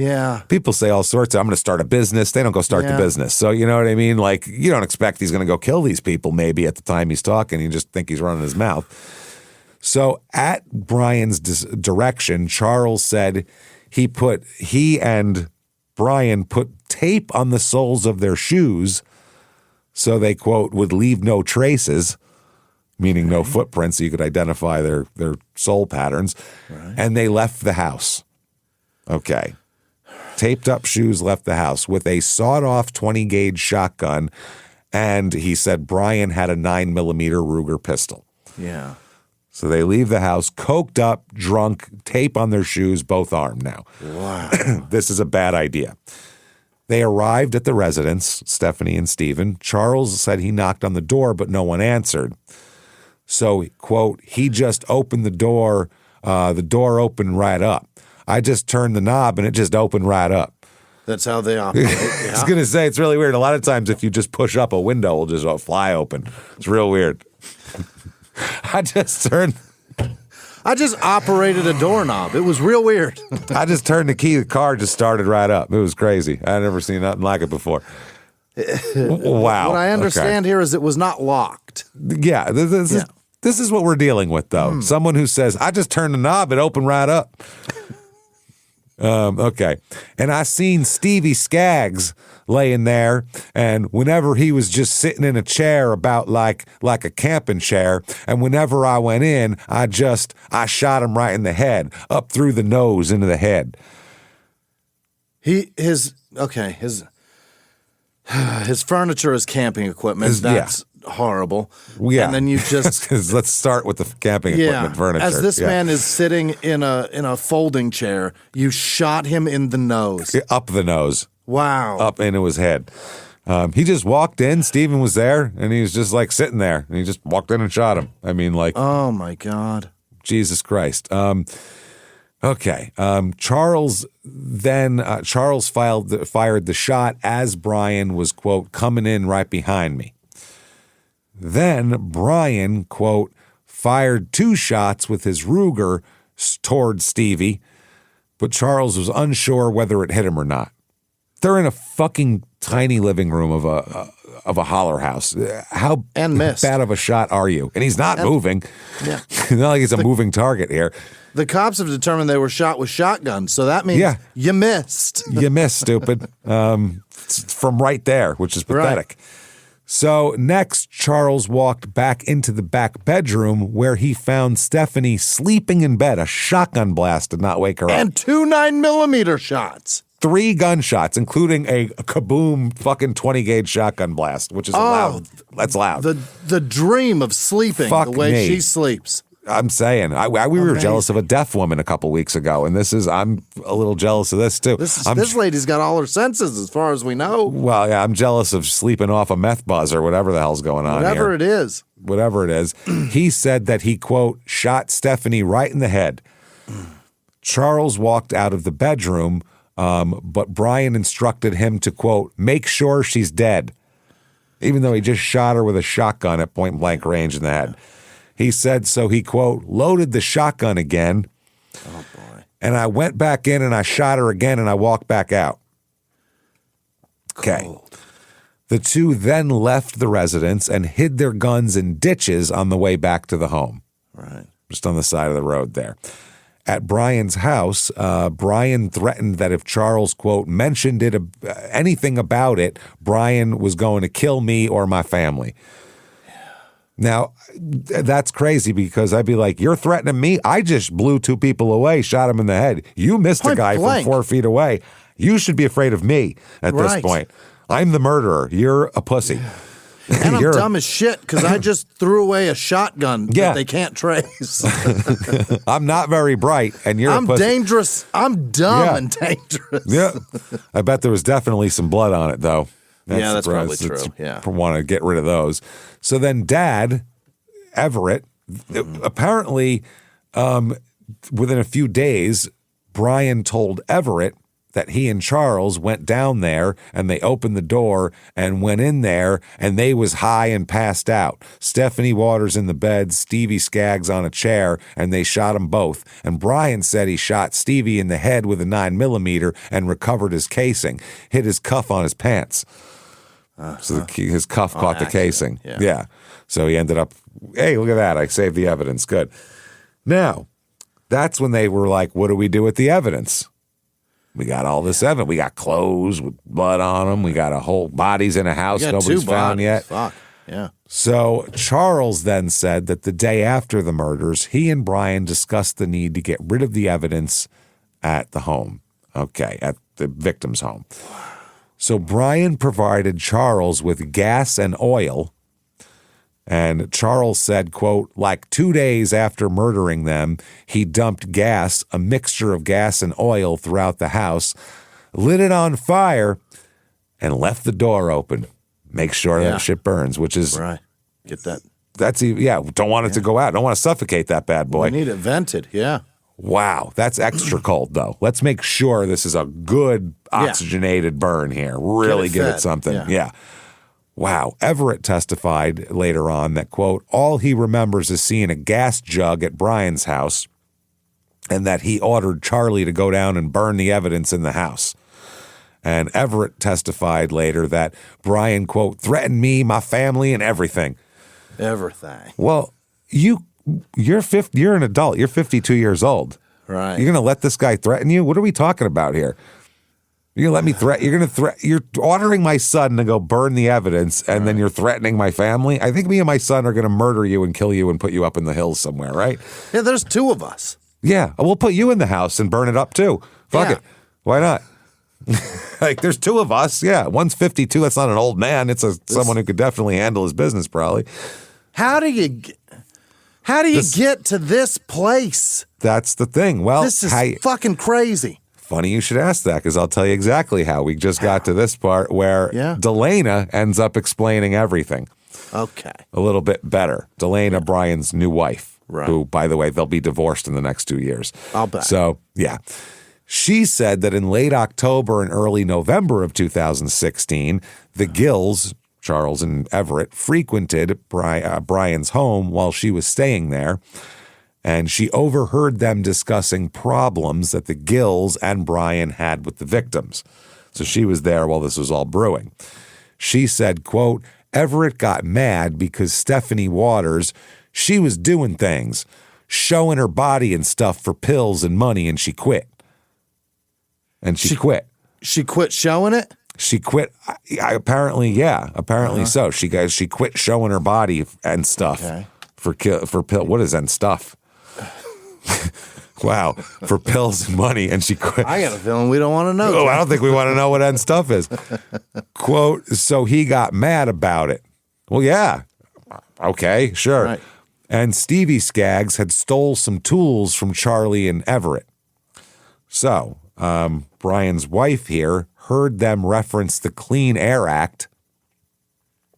Yeah. people say all sorts of, I'm going to start a business. They don't go start the business. So you know what I mean? Like, you don't expect he's going to go kill these people maybe at the time he's talking. You just think he's running his mouth. So at Brian's direction, Charles said he and Brian put tape on the soles of their shoes so they, quote, would leave no traces, meaning no footprints, so you could identify their sole patterns. Right. And they left the house. Okay. Taped up shoes, left the house with a sawed-off 20-gauge shotgun, and he said Brian had a 9mm Ruger pistol. Yeah. So they leave the house, coked up, drunk, tape on their shoes, both armed now. Wow. This is a bad idea. They arrived at the residence, Stephanie and Stephen. Charles said he knocked on the door, but no one answered. So, quote, he just opened the door opened right up. I just turned the knob and it just opened right up. That's how they operate. I was going to say, it's really weird. A lot of times if you just push up a window, it'll just fly open. It's real weird. I just operated a doorknob. It was real weird. I just turned the key. The car just started right up. It was crazy. I'd never seen nothing like it before. Wow. What I understand here is it was not locked. Yeah. This is what we're dealing with, though. Someone who says, I just turned the knob. It opened right up. Okay. And I seen Stevie Skaggs laying there, and whenever he was just sitting in a chair about like a camping chair, and whenever I went in, I shot him right in the head, up through the nose into the head. His furniture is camping equipment. That's horrible. Yeah. And then you just let's start with the camping equipment furniture. As this man is sitting in a folding chair, you shot him in the nose. Up the nose. Wow. Up into his head. He just walked in. Steven was there, and he was just like sitting there, and he just walked in and shot him. I mean, like, oh my God. Jesus Christ. Okay. Charles fired the shot as Brian was, quote, coming in right behind me. Then Brian, quote, fired 2 shots with his Ruger toward Stevie, but Charles was unsure whether it hit him or not. They're in a fucking tiny living room of a holler house. How bad of a shot are you? And he's not moving. Yeah. It's not like he's a moving target here. The cops have determined they were shot with shotguns, so that means you missed. You missed, stupid. From right there, which is pathetic. Right. So next, Charles walked back into the back bedroom where he found Stephanie sleeping in bed. A shotgun blast did not wake her up. And 2 9mm shots. 3 gunshots, including a kaboom fucking 20-gauge shotgun blast, which is loud. That's loud. The dream of sleeping the way she sleeps. I'm saying. We were jealous of a deaf woman a couple weeks ago, and I'm a little jealous of this, too. This lady's got all her senses as far as we know. Well, yeah, I'm jealous of sleeping off a meth buzz or whatever the hell's going on Whatever it is. Whatever it is. He said that he, quote, shot Stephanie right in the head. Charles walked out of the bedroom, but Brian instructed him to, quote, make sure she's dead, even though he just shot her with a shotgun at point-blank range in the head. He said, so he, quote, loaded the shotgun again. Oh, boy. And I went back in and I shot her again and I walked back out. Okay. Cold. The 2 then left the residence and hid their guns in ditches on the way back to the home. Right. Just on the side of the road there. At Brian's house, Brian threatened that if Charles, quote, mentioned anything about it, Brian was going to kill me or my family. Now, that's crazy because I'd be like, you're threatening me? I just blew 2 people away, shot him in the head. You missed a guy from 4 feet away. You should be afraid of me at this point. I'm the murderer. You're a pussy. And I'm dumb as shit because I just threw away a shotgun that they can't trace. I'm not very bright, and you're a pussy. I'm dangerous. I'm dumb and dangerous. Yeah. I bet there was definitely some blood on it, though. That's probably true. Yeah. Want to get rid of those. So then Dad, Everett, apparently within a few days, Brian told Everett that he and Charles went down there and they opened the door and went in there and they was high and passed out. Stephanie Waters in the bed, Stevie Skaggs on a chair, and they shot them both. And Brian said he shot Stevie in the head with a 9mm and recovered his casing, hit his cuff on his pants. So his cuff caught the casing. Yeah. So he ended up, hey, look at that. I saved the evidence. Good. Now, that's when they were like, what do we do with the evidence? We got all this evidence. We got clothes with blood on them. We got a whole bodies in a house nobody's found yet. Fuck. Yeah. So Charles then said that the day after the murders, he and Brian discussed the need to get rid of the evidence at the home. Okay, at the victim's home. So Brian provided Charles with gas and oil. And Charles said, quote, like 2 days after murdering them, he dumped gas, a mixture of gas and oil throughout the house, lit it on fire, and left the door open. Make sure that shit burns, which is... Right. Get that. That's, don't want it to go out. Don't want to suffocate that bad boy. We need it vented, yeah. Wow, that's extra cold, though. Let's make sure this is a good oxygenated burn here. Really give it something. Yeah. Wow. Everett testified later on that, quote, all he remembers is seeing a gas jug at Brian's house and that he ordered Charlie to go down and burn the evidence in the house. And Everett testified later that Brian, quote, threatened me, my family, and everything. Everything. Well, you're an adult. You're 52 years old. Right. You're going to let this guy threaten you? What are we talking about here? You're going to let me threaten? You're ordering my son to go burn the evidence, and then you're threatening my family? I think me and my son are going to murder you and kill you and put you up in the hills somewhere, right? Yeah, there's two of us. Yeah, we'll put you in the house and burn it up too. Fuck it. Why not? Like, there's two of us. Yeah, one's 52. That's not an old man. It's someone who could definitely handle his business, probably. How do you get to this place? That's the thing. Well, this is fucking crazy. Funny you should ask that, because I'll tell you exactly how. We just got to this part where Delana ends up explaining everything. Okay. A little bit better. Delana, Brian's new wife, who, by the way, they'll be divorced in the next 2 years. I'll bet. So, yeah. She said that in late October and early November of 2016, the Gills, Charles and Everett, frequented Brian's home while she was staying there. And she overheard them discussing problems that the Gills and Brian had with the victims. So she was there while this was all brewing. She said, quote, Everett got mad because Stephanie Waters, she was doing things, showing her body and stuff for pills and money, and she quit. And she quit. She quit showing it? She quit. Apparently, yeah. Apparently so. She quit showing her body and stuff for pill. What is and stuff? Wow, for pills and money, and she quit. I got a feeling we don't want to know. Oh, I don't think we want to know what and stuff is. Quote, so he got mad about it. Well, yeah. Okay, sure. Right. And Stevie Skaggs had stole some tools from Charlie and Everett. So, Brian's wife here heard them reference the Clean Air Act.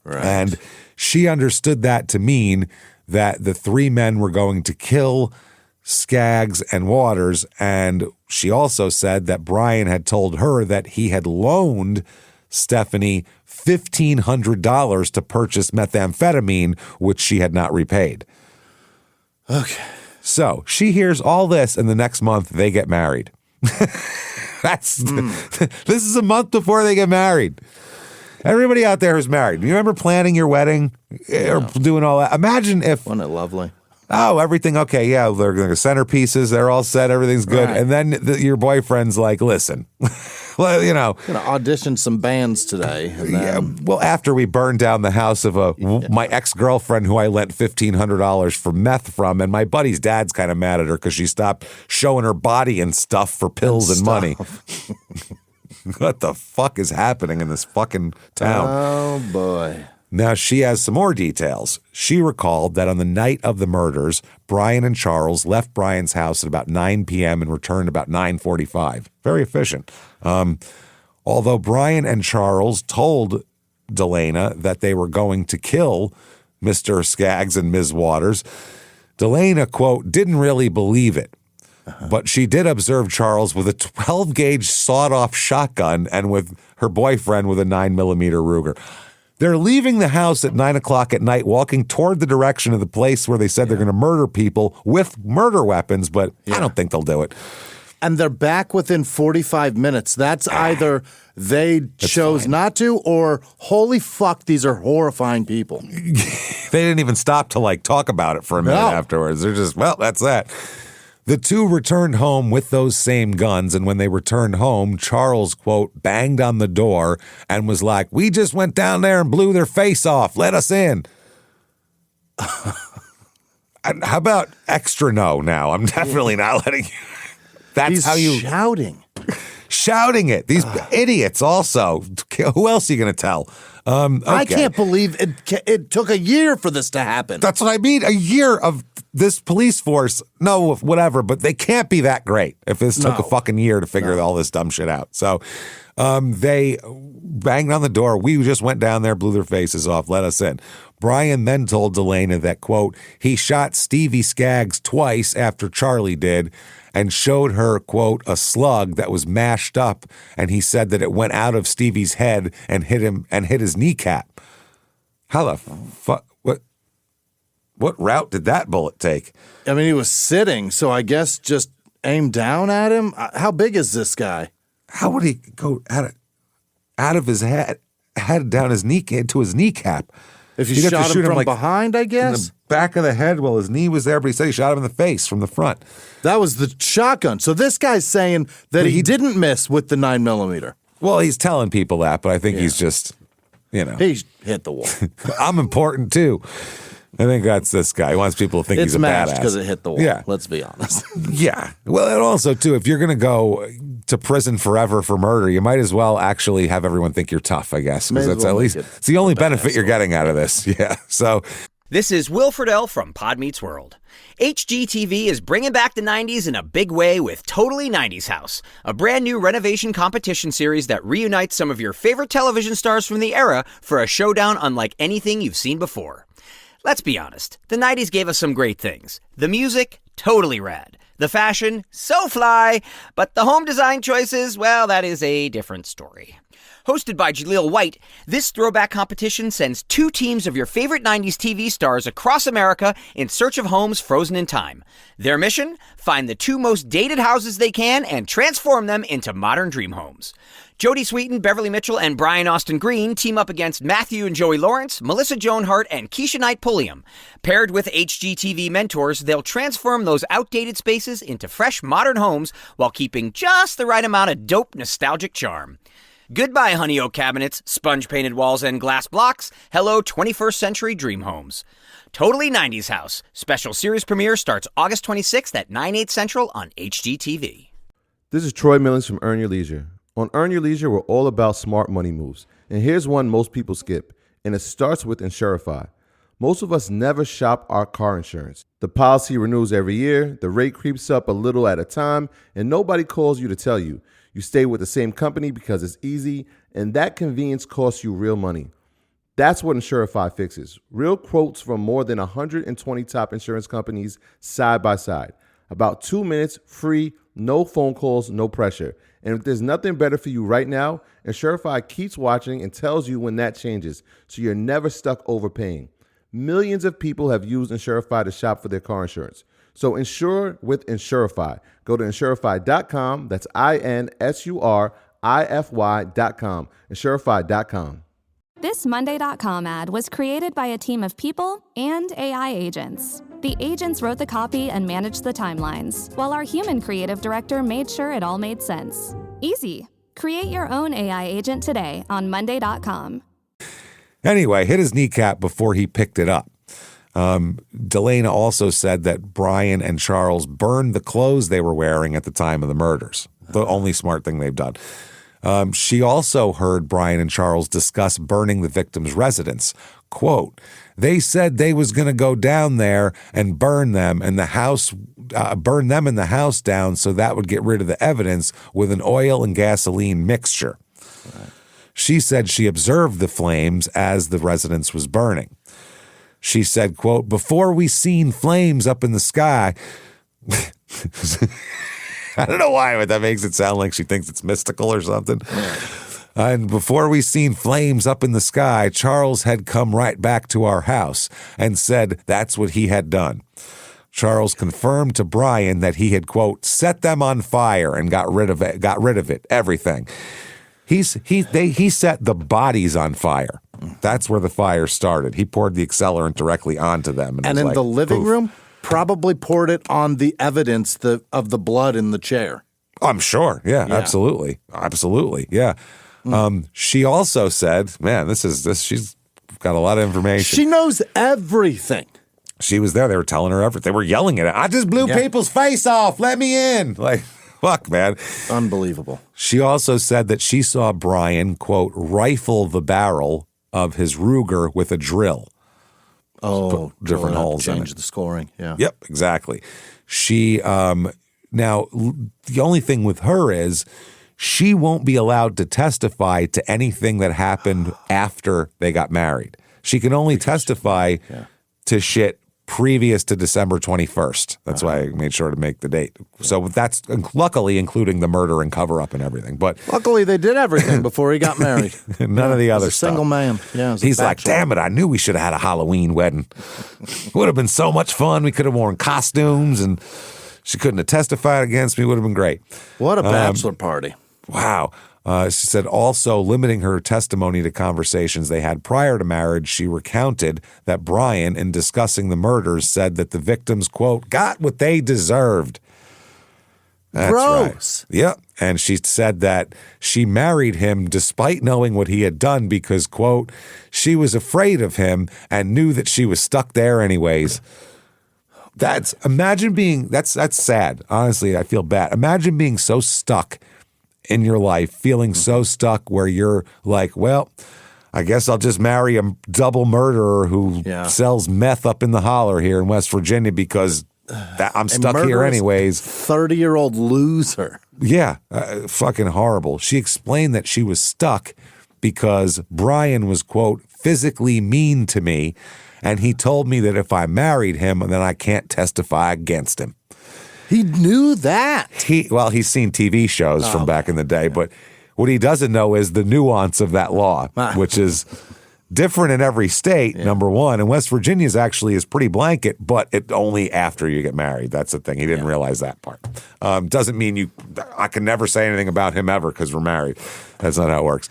Right. And she understood that to mean that the three men were going to kill Skaggs and Waters, and she also said that Brian had told her that he had loaned Stephanie $1,500 to purchase methamphetamine, which she had not repaid. Okay. So she hears all this, and the next month they get married. This is a month before they get married. Everybody out there who's married, you remember planning your wedding or doing all that? Imagine if... Wasn't it lovely? Oh, everything, okay, yeah, they're the centerpieces, they're all set, everything's good. Right. And then your boyfriend's like, listen, well, you know. I'm going to audition some bands today. And then... well, after we burned down the house of my ex-girlfriend who I lent $1,500 for meth from, and my buddy's dad's kind of mad at her because she stopped showing her body and stuff for pills and money. What the fuck is happening in this fucking town? Oh, boy. Now, she has some more details. She recalled that on the night of the murders, Brian and Charles left Brian's house at about 9 p.m. and returned about 9:45. Very efficient. Although Brian and Charles told Delana that they were going to kill Mr. Skaggs and Ms. Waters, Delana, quote, didn't really believe it. But she did observe Charles with a 12-gauge sawed-off shotgun and with her boyfriend with a 9mm Ruger. They're leaving the house at 9 o'clock at night, walking toward the direction of the place where they said they're going to murder people with murder weapons, but I don't think they'll do it. And they're back within 45 minutes. That's either they chose not to or, holy fuck, these are horrifying people. They didn't even stop to talk about it for a minute afterwards. They're just, well, that's that. The two returned home with those same guns, and when they returned home, Charles, quote, banged on the door and was like, "We just went down there and blew their face off. Let us in." And how about extra no now? I'm definitely not letting you. That's He's how you shouting it. These idiots also. Who else are you going to tell? Okay. I can't believe it took a year for this to happen. That's what I mean. A year of this police force. No, whatever, but they can't be that great if this took a fucking year to figure all this dumb shit out. So they banged on the door. We just went down there, blew their faces off, let us in. Brian then told Delana that, quote, he shot Stevie Skaggs twice after Charlie did and showed her, quote, a slug that was mashed up, and he said that it went out of Stevie's head and hit him and hit his kneecap. How the fuck? What route did that bullet take? I mean, he was sitting, so I guess just aim down at him. How big is this guy? How would he go out of his head down his kneecap to his kneecap? If you shot him from behind, I guess? In the back of the head while his knee was there, but he said he shot him in the face from the front. That was the shotgun. So this guy's saying that he didn't miss with the 9mm. Well, he's telling people that, but I think he's just, He hit the wall. I'm important too. I think that's this guy. He wants people to think he's a badass. It's because it hit the wall. Yeah. Let's be honest. Yeah. Well, and also, too, if you're going to go to prison forever for murder, you might as well actually have everyone think you're tough, I guess. Because that's it's the only benefit you're getting out of this. Yeah. So this is Will Friedle from Pod Meets World. HGTV is bringing back the 90s in a big way with Totally 90s House, a brand new renovation competition series that reunites some of your favorite television stars from the era for a showdown unlike anything you've seen before. Let's be honest, the 90s gave us some great things. The music, totally rad. The fashion, so fly. But the home design choices, well, that is a different story. Hosted by Jaleel White, this throwback competition sends two teams of your favorite 90s TV stars across America in search of homes frozen in time. Their mission? Find the two most dated houses they can and transform them into modern dream homes. Jodie Sweetin, Beverly Mitchell, and Brian Austin Green team up against Matthew and Joey Lawrence, Melissa Joan Hart, and Keisha Knight Pulliam. Paired with HGTV mentors, they'll transform those outdated spaces into fresh, modern homes while keeping just the right amount of dope, nostalgic charm. Goodbye, honey oak cabinets, sponge-painted walls, and glass blocks. Hello, 21st century dream homes. Totally 90s House. Special series premiere starts August 26th at 9/8 Central on HGTV. This is Troy Millens from Earn Your Leisure. On Earn Your Leisure, we're all about smart money moves. And here's one most people skip, and it starts with Insurify. Most of us never shop our car insurance. The policy renews every year, the rate creeps up a little at a time, and nobody calls you to tell you. You stay with the same company because it's easy, and that convenience costs you real money. That's what Insurify fixes. Real quotes from more than 120 top insurance companies side by side. About 2 minutes, free, no phone calls, no pressure. And if there's nothing better for you right now, Insurify keeps watching and tells you when that changes, so you're never stuck overpaying. Millions of people have used Insurify to shop for their car insurance. So insure with Insurify. Go to Insurify.com. That's INSURIFY.com. Insurify.com. This Monday.com ad was created by a team of people and AI agents. The agents wrote the copy and managed the timelines, while our human creative director made sure it all made sense. Easy. Create your own AI agent today on Monday.com. Anyway, hit his kneecap before he picked it up. Delana also said that Brian and Charles burned the clothes they were wearing at the time of the murders. The only smart thing they've done. She also heard Brian and Charles discuss burning the victim's residence. Quote, they said they was going to go down there and burn them and the house, burn them and the house down so that would get rid of the evidence with an oil and gasoline mixture. Right. She said she observed the flames as the residence was burning. She said, quote, before we seen flames up in the sky, I don't know why, but that makes it sound like she thinks it's mystical or something. And before we seen flames up in the sky, Charles had come right back to our house and said that's what he had done. Charles confirmed to Brian that he had, quote, set them on fire and got rid of it, everything. He set the bodies on fire. That's where the fire started. He poured the accelerant directly onto them. And in the living room, probably poured it on the evidence of the blood in the chair. I'm sure. Yeah. Absolutely. Yeah. She also said, man, she's got a lot of information. She knows everything. She was there. They were telling her everything. They were yelling at her. I just blew people's face off. Let me in. Like, fuck, man. Unbelievable. She also said that she saw Brian, quote, rifle the barrel of his Ruger with a drill. Oh, different holes in it. Change the scoring. Yeah. Yep, exactly. She, now, the only thing with her is she won't be allowed to testify to anything that happened after they got married. She can only testify to shit previous to December 21st. That's why I made sure to make the date. So that's luckily including the murder and cover up and everything. But luckily they did everything before he got married. None of the other stuff. Single man. Yeah. He's like, damn it, I knew we should have had a Halloween wedding. Would have been so much fun. We could have worn costumes and she couldn't have testified against me. Would have been great. What a bachelor party. Wow. She said also limiting her testimony to conversations they had prior to marriage, she recounted that Brian, in discussing the murders, said that the victims, quote, got what they deserved. That's gross. Right. Yep. And she said that she married him despite knowing what he had done because, quote, she was afraid of him and knew that she was stuck there anyways. That's sad. Honestly, I feel bad. Imagine being so stuck in your life, feeling so stuck where you're like, well, I guess I'll just marry a double murderer who sells meth up in the holler here in West Virginia because I'm stuck here anyways. 30-year-old loser. Yeah, fucking horrible. She explained that she was stuck because Brian was, quote, physically mean to me, and he told me that if I married him, then I can't testify against him. He knew that. He's seen TV shows from back in the day, but what he doesn't know is the nuance of that law, which is different in every state, number one. And West Virginia's actually is pretty blanket, but it only after you get married. That's the thing. He didn't realize that part. Doesn't mean I can never say anything about him ever because we're married. That's not how it works.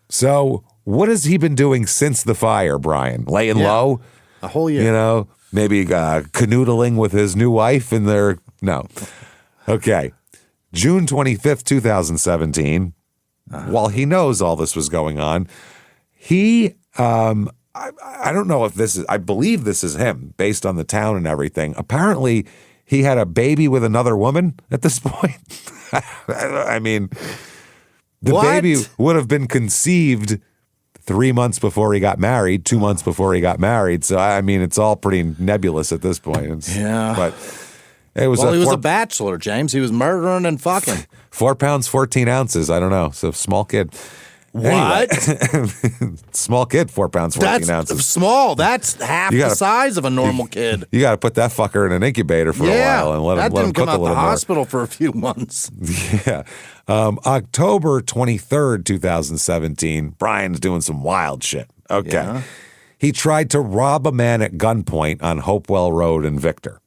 So what has he been doing since the fire, Brian? Laying low? A whole year. You know, maybe canoodling with his new wife in their... No. Okay. June 25th, 2017, while he knows all this was going on, he, I don't know if this is, I believe this is him based on the town and everything. Apparently, he had a baby with another woman at this point. I mean, the baby would have been conceived 3 months before he got married, 2 months before he got married. So, I mean, it's all pretty nebulous at this point. But... he was a bachelor, James. He was murdering and fucking. 4 pounds, 14 ounces. I don't know. So small kid. What? Anyway, small kid, 4 pounds, 14 ounces. That's small. That's half the size of a normal kid. You got to put that fucker in an incubator for a while and let him cook a little more. That didn't come out the hospital for a few months. Yeah. October 23rd, 2017, Brian's doing some wild shit. Okay. Yeah. He tried to rob a man at gunpoint on Hopewell Road in Victor.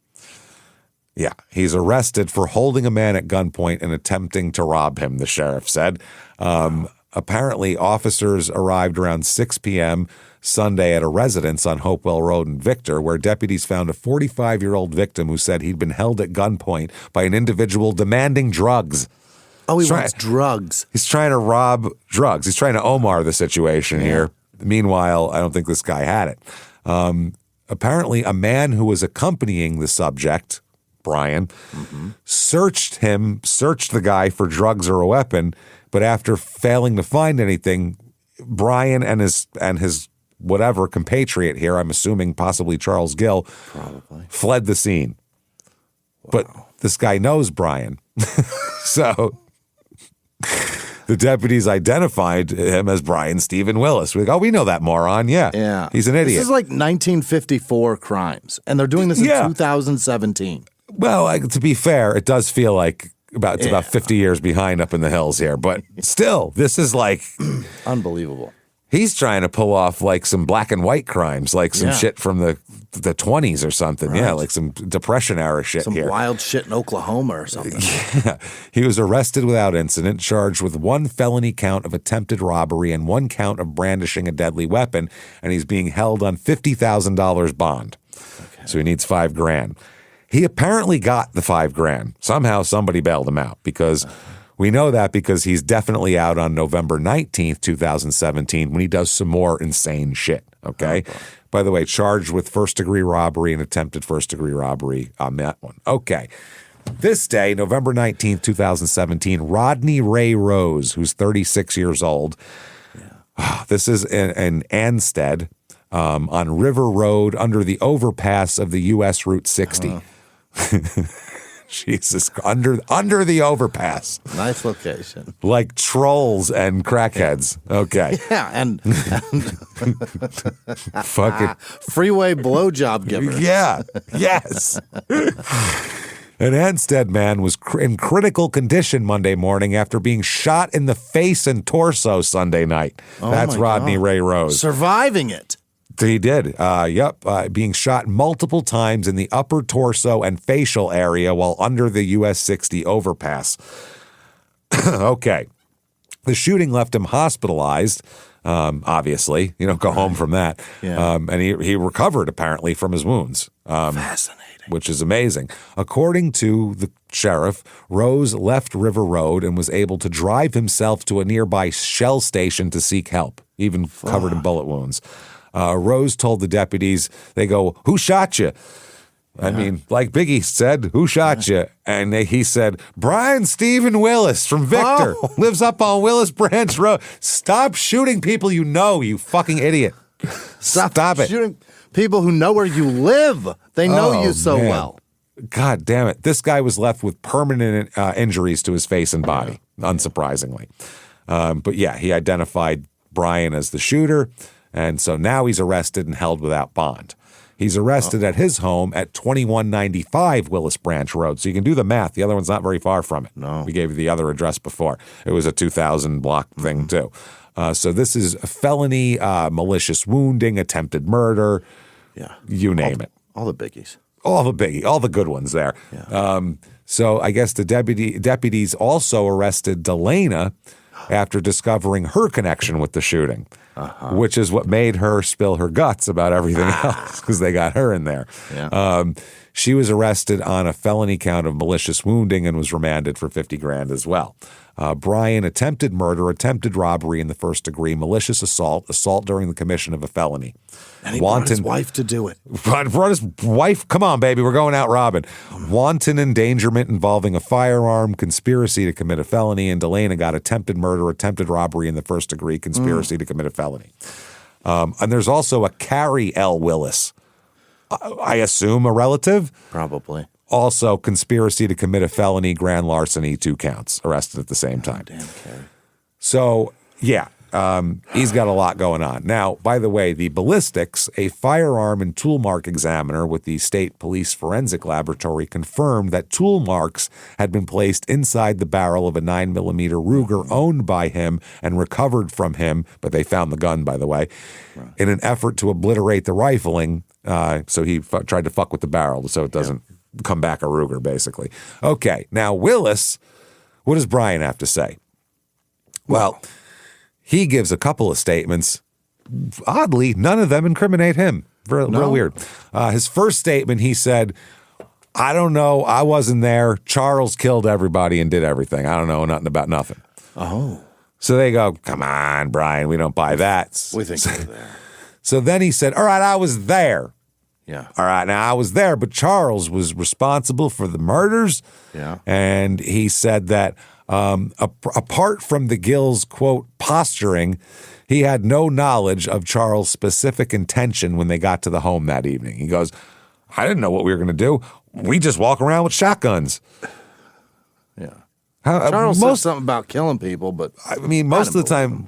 Yeah, he's arrested for holding a man at gunpoint and attempting to rob him, the sheriff said. Apparently, officers arrived around 6 p.m. Sunday at a residence on Hopewell Road in Victor, where deputies found a 45-year-old victim who said he'd been held at gunpoint by an individual demanding drugs. Oh, he wants drugs. He's trying to rob drugs. He's trying to Omar the situation here. Meanwhile, I don't think this guy had it. Apparently, a man who was accompanying the subject, Brian, searched the guy for drugs or a weapon, but after failing to find anything, Brian and his whatever compatriot here, I'm assuming possibly Charles Gill, fled the scene. Wow. But this guy knows Brian. So the deputies identified him as Brian Stephen Willis. We're like, we know that moron. Yeah. He's an idiot. This is like 1954 crimes, and they're doing this in 2017. Well, to be fair, it does feel like it's about 50 years behind up in the hills here, but still, this is like unbelievable. He's trying to pull off like some black and white crimes, like some shit from the 20s or something. Right. Yeah, like some Depression era shit some here. Some wild shit in Oklahoma or something. Yeah. He was arrested without incident, charged with 1 felony count of attempted robbery and 1 count of brandishing a deadly weapon, and he's being held on $50,000 bond. Okay. So he needs $5,000. He apparently got the $5,000. Somehow somebody bailed him out because we know that because he's definitely out on November 19th, 2017, when he does some more insane shit, okay? By the way, charged with first-degree robbery and attempted first-degree robbery on that one. Okay. This day, November 19th, 2017, Rodney Ray Rose, who's 36 years old. Yeah. This is in Anstead on River Road under the overpass of the U.S. Route 60. Jesus, under the overpass. Nice location. Like trolls and crackheads. Okay. Yeah, and fucking freeway blowjob giver. Yeah. Yes. An Anstead man was in critical condition Monday morning after being shot in the face and torso Sunday night. That's Rodney Ray Rose. Surviving it. He did. Being shot multiple times in the upper torso and facial area while under the US 60 overpass. Okay. The shooting left him hospitalized, obviously. Go home from that. Yeah. And he recovered, apparently, from his wounds. Fascinating. Which is amazing. According to the sheriff, Rose left River Road and was able to drive himself to a nearby Shell station to seek help, even covered in bullet wounds. Rose told the deputies, they go, "Who shot you?" I mean, like Biggie said, "Who shot you?" And he said, "Brian Stephen Willis from Victor, lives up on Willis Branch Road. Stop shooting people you fucking idiot. Stop it. Shooting people who know where you live. They know you so well." God damn it. This guy was left with permanent injuries to his face and body, unsurprisingly. But yeah, he identified Brian as the shooter. And so now he's arrested and held without bond. He's arrested at his home at 2195 Willis Branch Road. So you can do the math. The other one's not very far from it. No. We gave you the other address before. It was a 2,000 block thing too. So this is a felony, malicious wounding, attempted murder. Yeah. You name it. All the biggies. All the good ones there. Yeah. So I guess the deputies also arrested Delana after discovering her connection with the shooting, which is what made her spill her guts about everything else because they got her in there. Yeah. She was arrested on a felony count of malicious wounding and was remanded for $50,000 as well. Brian attempted murder, attempted robbery in the first degree, malicious assault during the commission of a felony. And he brought his wife to do it. Brought his wife. Come on, baby. We're going out robbing. Wanton endangerment involving a firearm, conspiracy to commit a felony, and Delana got attempted murder, attempted robbery in the first degree, conspiracy to commit a felony. And there's also a Carrie L. Willis. I assume a relative? Probably. Also, conspiracy to commit a felony, grand larceny, 2 counts, arrested at the same time. Damn, Carrie. So, yeah, he's got a lot going on. Now, by the way, the ballistics, a firearm and tool mark examiner with the State Police Forensic Laboratory confirmed that tool marks had been placed inside the barrel of a 9mm Ruger owned by him and recovered from him, but they found the gun, by the way, in an effort to obliterate the rifling. So he tried to fuck with the barrel so it doesn't come back a Ruger, basically. Okay, now Willis, what does Brian have to say? Well, he gives a couple of statements. Oddly, none of them incriminate him. Real weird. His first statement, he said, "I don't know. I wasn't there. Charles killed everybody and did everything. I don't know nothing about nothing." Oh. So they go, "Come on, Brian. We don't buy that." We think you're there. So then he said, "All right, I was there." Yeah. All right, now I was there, but Charles was responsible for the murders. Yeah. And he said that apart from the Gills, quote, posturing, he had no knowledge of Charles' specific intention when they got to the home that evening. He goes, "I didn't know what we were going to do. We just walk around with shotguns." Yeah. Charles said something about killing people, but I mean, most of the time,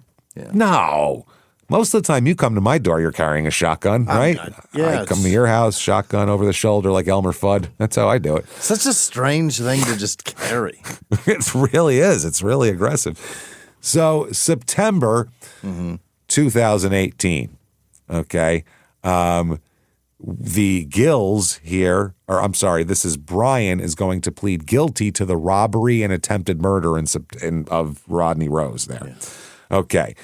no. Most of the time you come to my door, you're carrying a shotgun, right? Yeah, I come to your house, shotgun over the shoulder like Elmer Fudd. That's how I do it. Such a strange thing to just carry. It really is. It's really aggressive. So September 2018, okay, the Gills here, or I'm sorry, this is Brian is going to plead guilty to the robbery and attempted murder of Rodney Rose there. Yeah. Okay.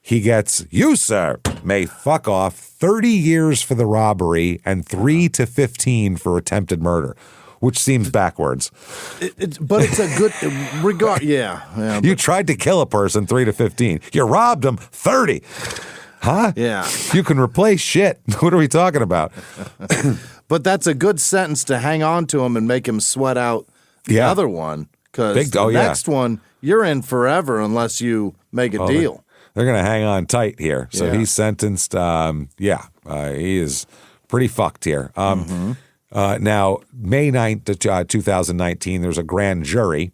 He gets, you, sir, may fuck off 30 years for the robbery and 3 to 15 for attempted murder, which seems backwards. But it's a good regard. Yeah. You tried to kill a person, 3 to 15. You robbed him, 30. Huh? Yeah. You can replace shit. What are we talking about? But that's a good sentence to hang on to him and make him sweat out the other one. Because the next one, you're in forever unless you make a deal. They're going to hang on tight here. So he's sentenced. He is pretty fucked here. Now, May 9th, 2019, there's a grand jury.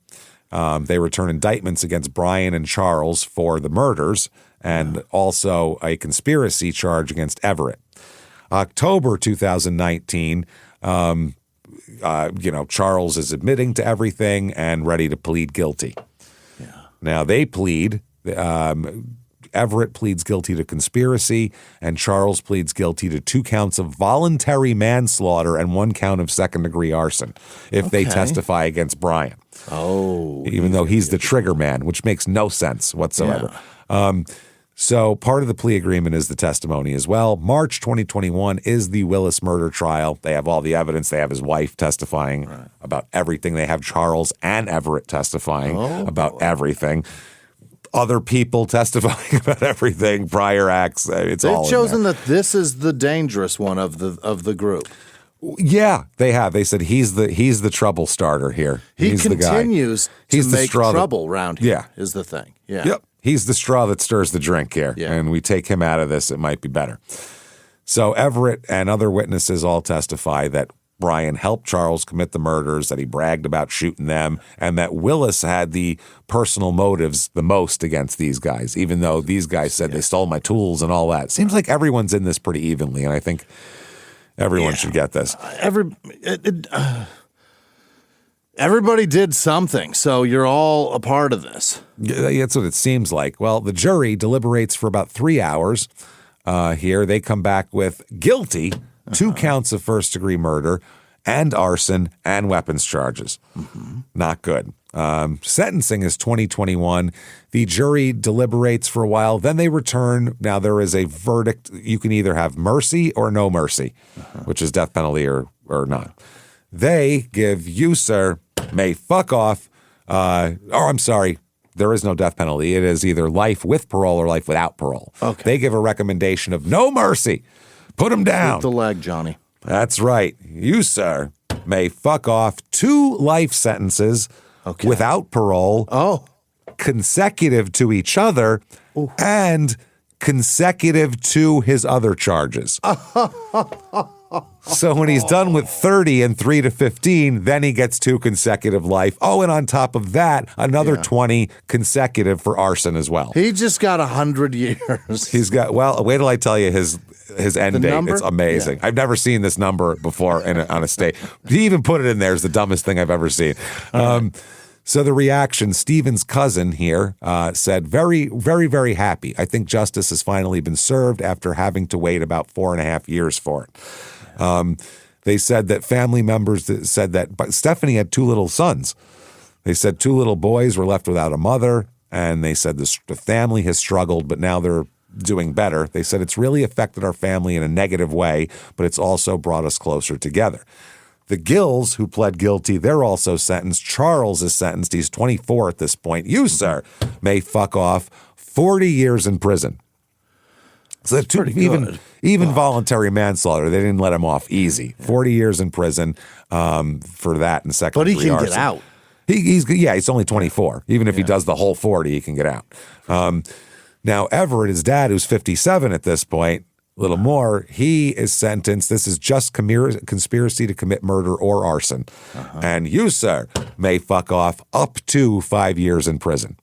They return indictments against Brian and Charles for the murders and also a conspiracy charge against Everett. October 2019, Charles is admitting to everything and ready to plead guilty. Yeah. Now, they plead... Everett pleads guilty to conspiracy, and Charles pleads guilty to 2 counts of voluntary manslaughter and 1 count of second-degree arson if they testify against Brian. Oh. Even though he's the trigger man, which makes no sense whatsoever. Yeah. So part of the plea agreement is the testimony as well. March 2021 is the Willis murder trial. They have all the evidence. They have his wife testifying about everything. They have Charles and Everett testifying about everything. Other people testifying about everything, prior acts. They've chosen that this is the dangerous one of the group. Yeah, they have. They said he's the trouble starter here. He continues to make trouble around here. Yeah, is the thing. Yeah. Yep. He's the straw that stirs the drink here, and we take him out of this, it might be better. So Everett and other witnesses all testify that Brian helped Charles commit the murders, that he bragged about shooting them, and that Willis had the personal motives the most against these guys, even though these guys said they stole my tools and all that. Seems like everyone's in this pretty evenly, and I think everyone should get this. Everybody did something, so you're all a part of this. That's what it seems like. Well, the jury deliberates for about 3 hours. Here, they come back with guilty, 2 counts of first-degree murder and arson and weapons charges. Not good. Sentencing is 2021. The jury deliberates for a while. Then they return. Now, there is a verdict. You can either have mercy or no mercy, which is death penalty or not. They give you, sir, may fuck off. I'm sorry. There is no death penalty. It is either life with parole or life without parole. Okay. They give a recommendation of no mercy. Put him down. With the leg, Johnny. That's right. You, sir, may fuck off 2 life sentences without parole, consecutive to each other, and consecutive to his other charges. So when he's done with 30 and 3 to 15, then he gets 2 consecutive life. Oh, and on top of that, another 20 consecutive for arson as well. He just got 100 years. He's got, well, wait till I tell you his end date. Number? It's amazing. Yeah. I've never seen this number before on a state. He even put it in there as the dumbest thing I've ever seen. So the reaction, Stephen's cousin here said, very, very, very happy. I think justice has finally been served after having to wait about 4.5 years for it. They said that family members said that Stephanie had 2 little sons. They said 2 little boys were left without a mother, and they said the family has struggled, but now they're doing better. They said it's really affected our family in a negative way, but it's also brought us closer together. The Gills, who pled guilty, they're also sentenced. Charles is sentenced. He's 24 at this point. You, sir, may fuck off 40 years in prison. So even voluntary manslaughter, they didn't let him off easy. 40 years in prison for that and second degree arson. But he can get out. He's only 24. Even if he does the whole 40, he can get out. Now, Everett, his dad, who's 57 at this point, a little more, he is sentenced. This is just conspiracy to commit murder or arson. And you, sir, may fuck off up to 5 years in prison.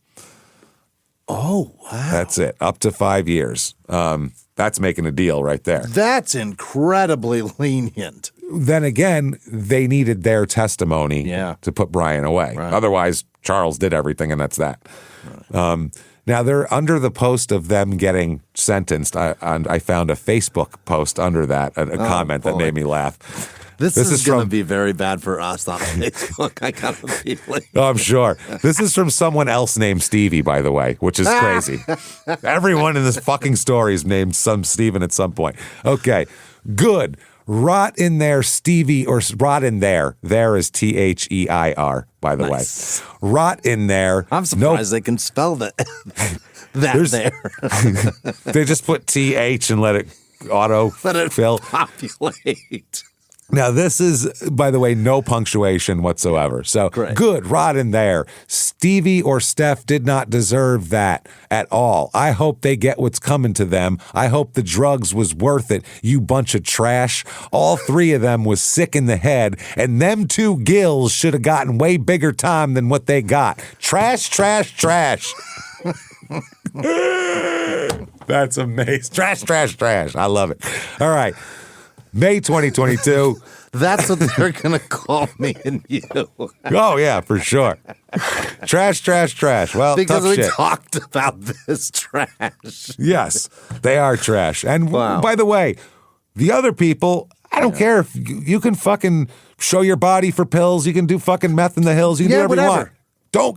Oh, wow. That's it. Up to 5 years. That's making a deal right there. That's incredibly lenient. Then again, they needed their testimony to put Brian away. Right. Otherwise, Charles did everything, and that's that. Right. Now, they're under the post of them getting sentenced. I found a Facebook post under that, a comment that made me laugh. This is going to be very bad for us on Facebook. I got a feeling. Oh, I'm sure. This is from someone else named Stevie, by the way, which is crazy. Everyone in this fucking story is named some Steven at some point. Okay, good. Rot in there, Stevie, or rot in there. There is Their, by the way. Rot in there. I'm surprised they can spell that. There. They just put TH and let it fill. Populate. Now, this is, by the way, no punctuation whatsoever. So, good, rot in there. Stevie or Steph did not deserve that at all. I hope they get what's coming to them. I hope the drugs was worth it, you bunch of trash. All three of them was sick in the head, and them two gills should have gotten way bigger time than what they got. Trash, trash, trash. That's amazing. Trash, trash, trash. I love it. All right. May 2022. That's what they're going to call me and you. Oh, yeah, for sure. Trash, trash, trash. Well, because tough we shit. talked about this trash. Yes, they are trash. And by the way, the other people, I don't care if you can fucking show your body for pills. You can do fucking meth in the hills. You can do whatever you want.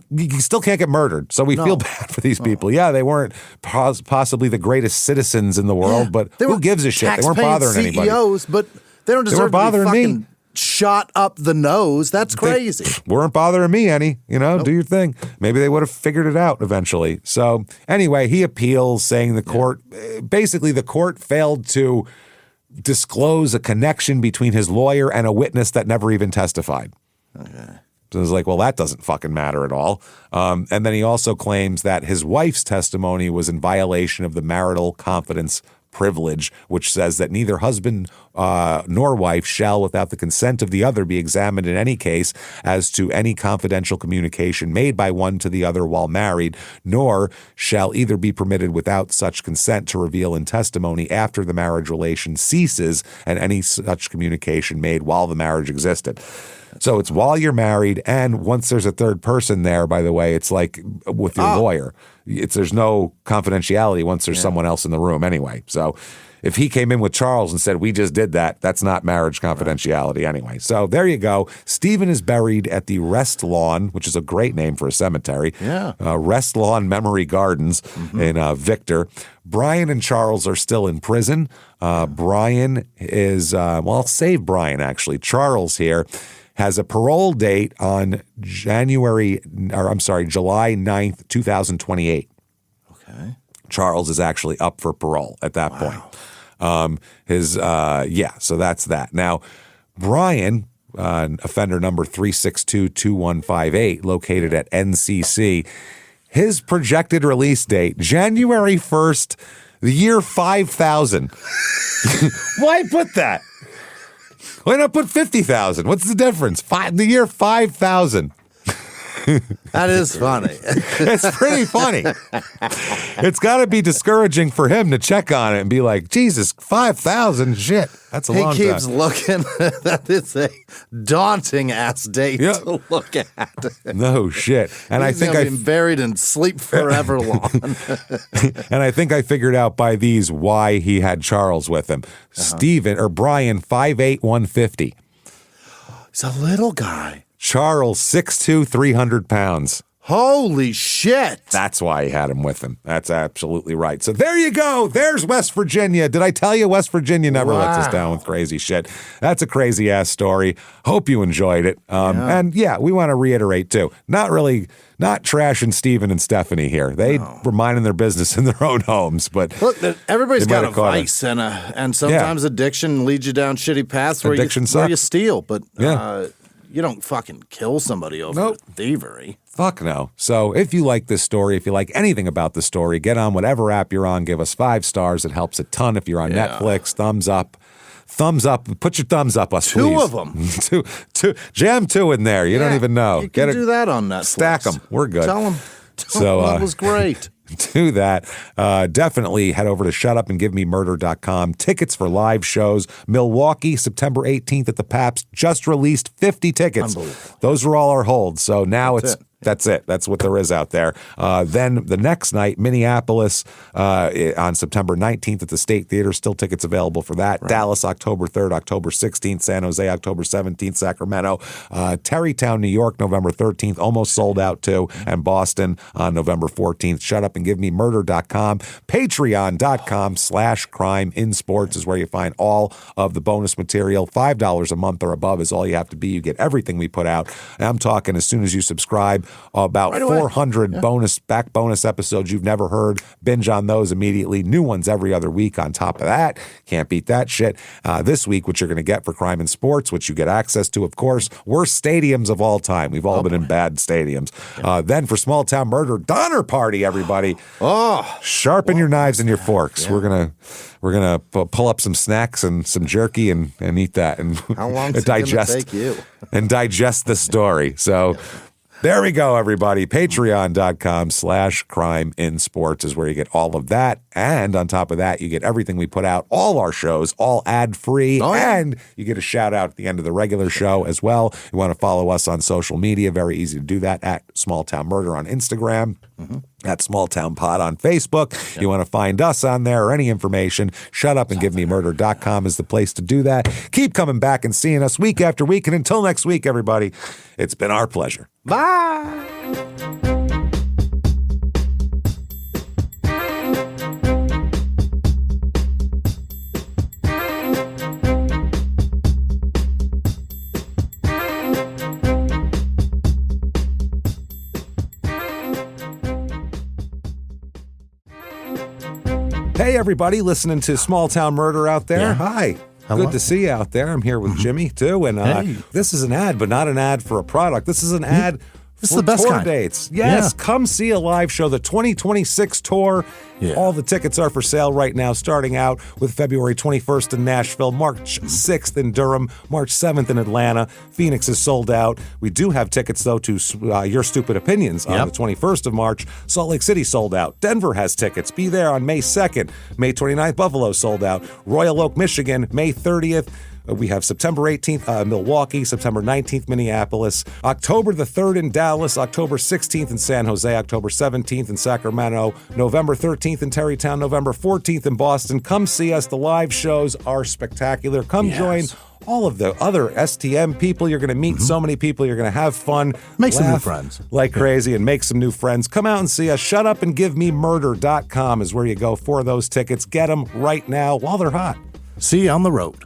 You still can't get murdered. So we feel bad for these people. Yeah, they weren't possibly the greatest citizens in the world, but who gives a shit? They weren't bothering anybody. CEOs, but they don't deserve to be fucking shot up the nose. That's crazy. They weren't bothering me any. Do your thing. Maybe they would have figured it out eventually. So anyway, he appeals, saying the court, basically the court failed to disclose a connection between his lawyer and a witness that never even testified. Okay. So it's like, well, that doesn't fucking matter at all. And then he also claims that his wife's testimony was in violation of the marital confidence privilege, which says that neither husband nor wife shall, without the consent of the other, be examined in any case as to any confidential communication made by one to the other while married, nor shall either be permitted without such consent to reveal in testimony after the marriage relation ceases and any such communication made while the marriage existed. So it's while you're married, and once there's a third person there, by the way, it's like with your lawyer. There's no confidentiality once there's someone else in the room anyway. So if he came in with Charles and said, we just did that, that's not marriage confidentiality anyway. So there you go. Stephen is buried at the Rest Lawn, which is a great name for a cemetery. Yeah. Rest Lawn Memory Gardens in Victor. Brian and Charles are still in prison. Brian is, I'll save Brian actually. Charles here has a parole date on July 9th, 2028. Okay. Charles is actually up for parole at that point. So that's that. Now, Brian, offender number 3622158, located at NCC, his projected release date, January 1st, the year 5000. Why put that? Why not put 50,000? What's the difference? The year 5,000. That is funny. It's pretty funny. It's got to be discouraging for him to check on it and be like, Jesus, 5,000? Shit, that's a long time. He keeps looking. That is a daunting ass date to look at. No shit. And He's been buried in sleep forever long. And I think I figured out by these why he had Charles with him. Brian, 5'8", 150. He's a little guy. Charles, 6'2", 300 pounds. Holy shit. That's why he had him with him. That's absolutely right. So there you go. There's West Virginia. Did I tell you West Virginia never lets us down with crazy shit? That's a crazy ass story. Hope you enjoyed it. And we want to reiterate too. Not trashing Stephen and Stephanie here. They were minding their business in their own homes. But look, everybody's got a vice and sometimes addiction leads you down shitty paths where you steal. But you don't fucking kill somebody over thievery. Fuck no. So if you like this story, if you like anything about the story, get on whatever app you're on. Give us 5 stars. It helps a ton. If you're on Netflix, thumbs up. Thumbs up. Put your thumbs up us, please. 2 of them. two. Jam 2 in there. You don't even know. You can do that on Netflix. Stack them. We're good. Tell them that was great. do that, definitely head over to shutupandgivememurder.com. Tickets for live shows. Milwaukee, September 18th at the Paps. Just released 50 tickets. Those are all our holds. So now That's it. That's what there is out there. Then the next night, Minneapolis on September 19th at the State Theater. Still tickets available for that. Right. Dallas, October 3rd, October 16th. San Jose, October 17th. Sacramento. Terrytown, New York, November 13th. Almost sold out too. And Boston on November 14th. Shutupandgivememurder.com. Patreon.com/crime in sports is where you find all of the bonus material. $5 a month or above is all you have to be. You get everything we put out. And I'm talking as soon as you subscribe. About 400 bonus episodes you've never heard. Binge on those immediately. New ones every other week on top of that. Can't beat that shit. This week, what you're going to get for Crime and Sports, which you get access to, of course, worst stadiums of all time. We've all been in bad stadiums. Then for Small Town Murder, Donner Party, everybody. Sharpen your knives and your forks. Yeah. We're gonna pull up some snacks and some jerky and eat that and how long is it gonna take you? And digest the story. So. There we go, everybody. Patreon.com/crime in sports is where you get all of that. And on top of that, you get everything we put out, all our shows, all ad-free. And you get a shout out at the end of the regular show as well. You want to follow us on social media. Very easy to do that at Small Town Murder on Instagram. At Small Town Pod on Facebook. You want to find us on there or any information, shutupandgivememurder.com is the place to do that. Keep coming back and seeing us week after week. And until next week, everybody, it's been our pleasure. Bye. Hey, everybody, listening to Small Town Murder out there. Yeah. Hi. Hello. Good to see you out there. I'm here with Jimmy, too. And this is an ad, but not an ad for a product. This is an ad This is for the best tour kind. dates. Yes, Yeah. come see a live show, the 2026 tour. Yeah. All the tickets are for sale right now, starting out with February 21st in Nashville, March 6th in Durham, March 7th in Atlanta. Phoenix is sold out. We do have tickets, though, to Your Stupid Opinions on the 21st of March. Salt Lake City sold out. Denver has tickets. Be there on May 2nd. May 29th, Buffalo sold out. Royal Oak, Michigan, May 30th. We have September 18th, Milwaukee, September 19th, Minneapolis, October the 3rd in Dallas, October 16th in San Jose, October 17th in Sacramento, November 13th in Terrytown, November 14th in Boston. Come see us. The live shows are spectacular. Come join all of the other STM people. You're going to meet so many people. You're going to have fun. Make some new friends. Like crazy and make some new friends. Come out and see us. Shutupandgivememurder.com is where you go for those tickets. Get them right now while they're hot. See you on the road.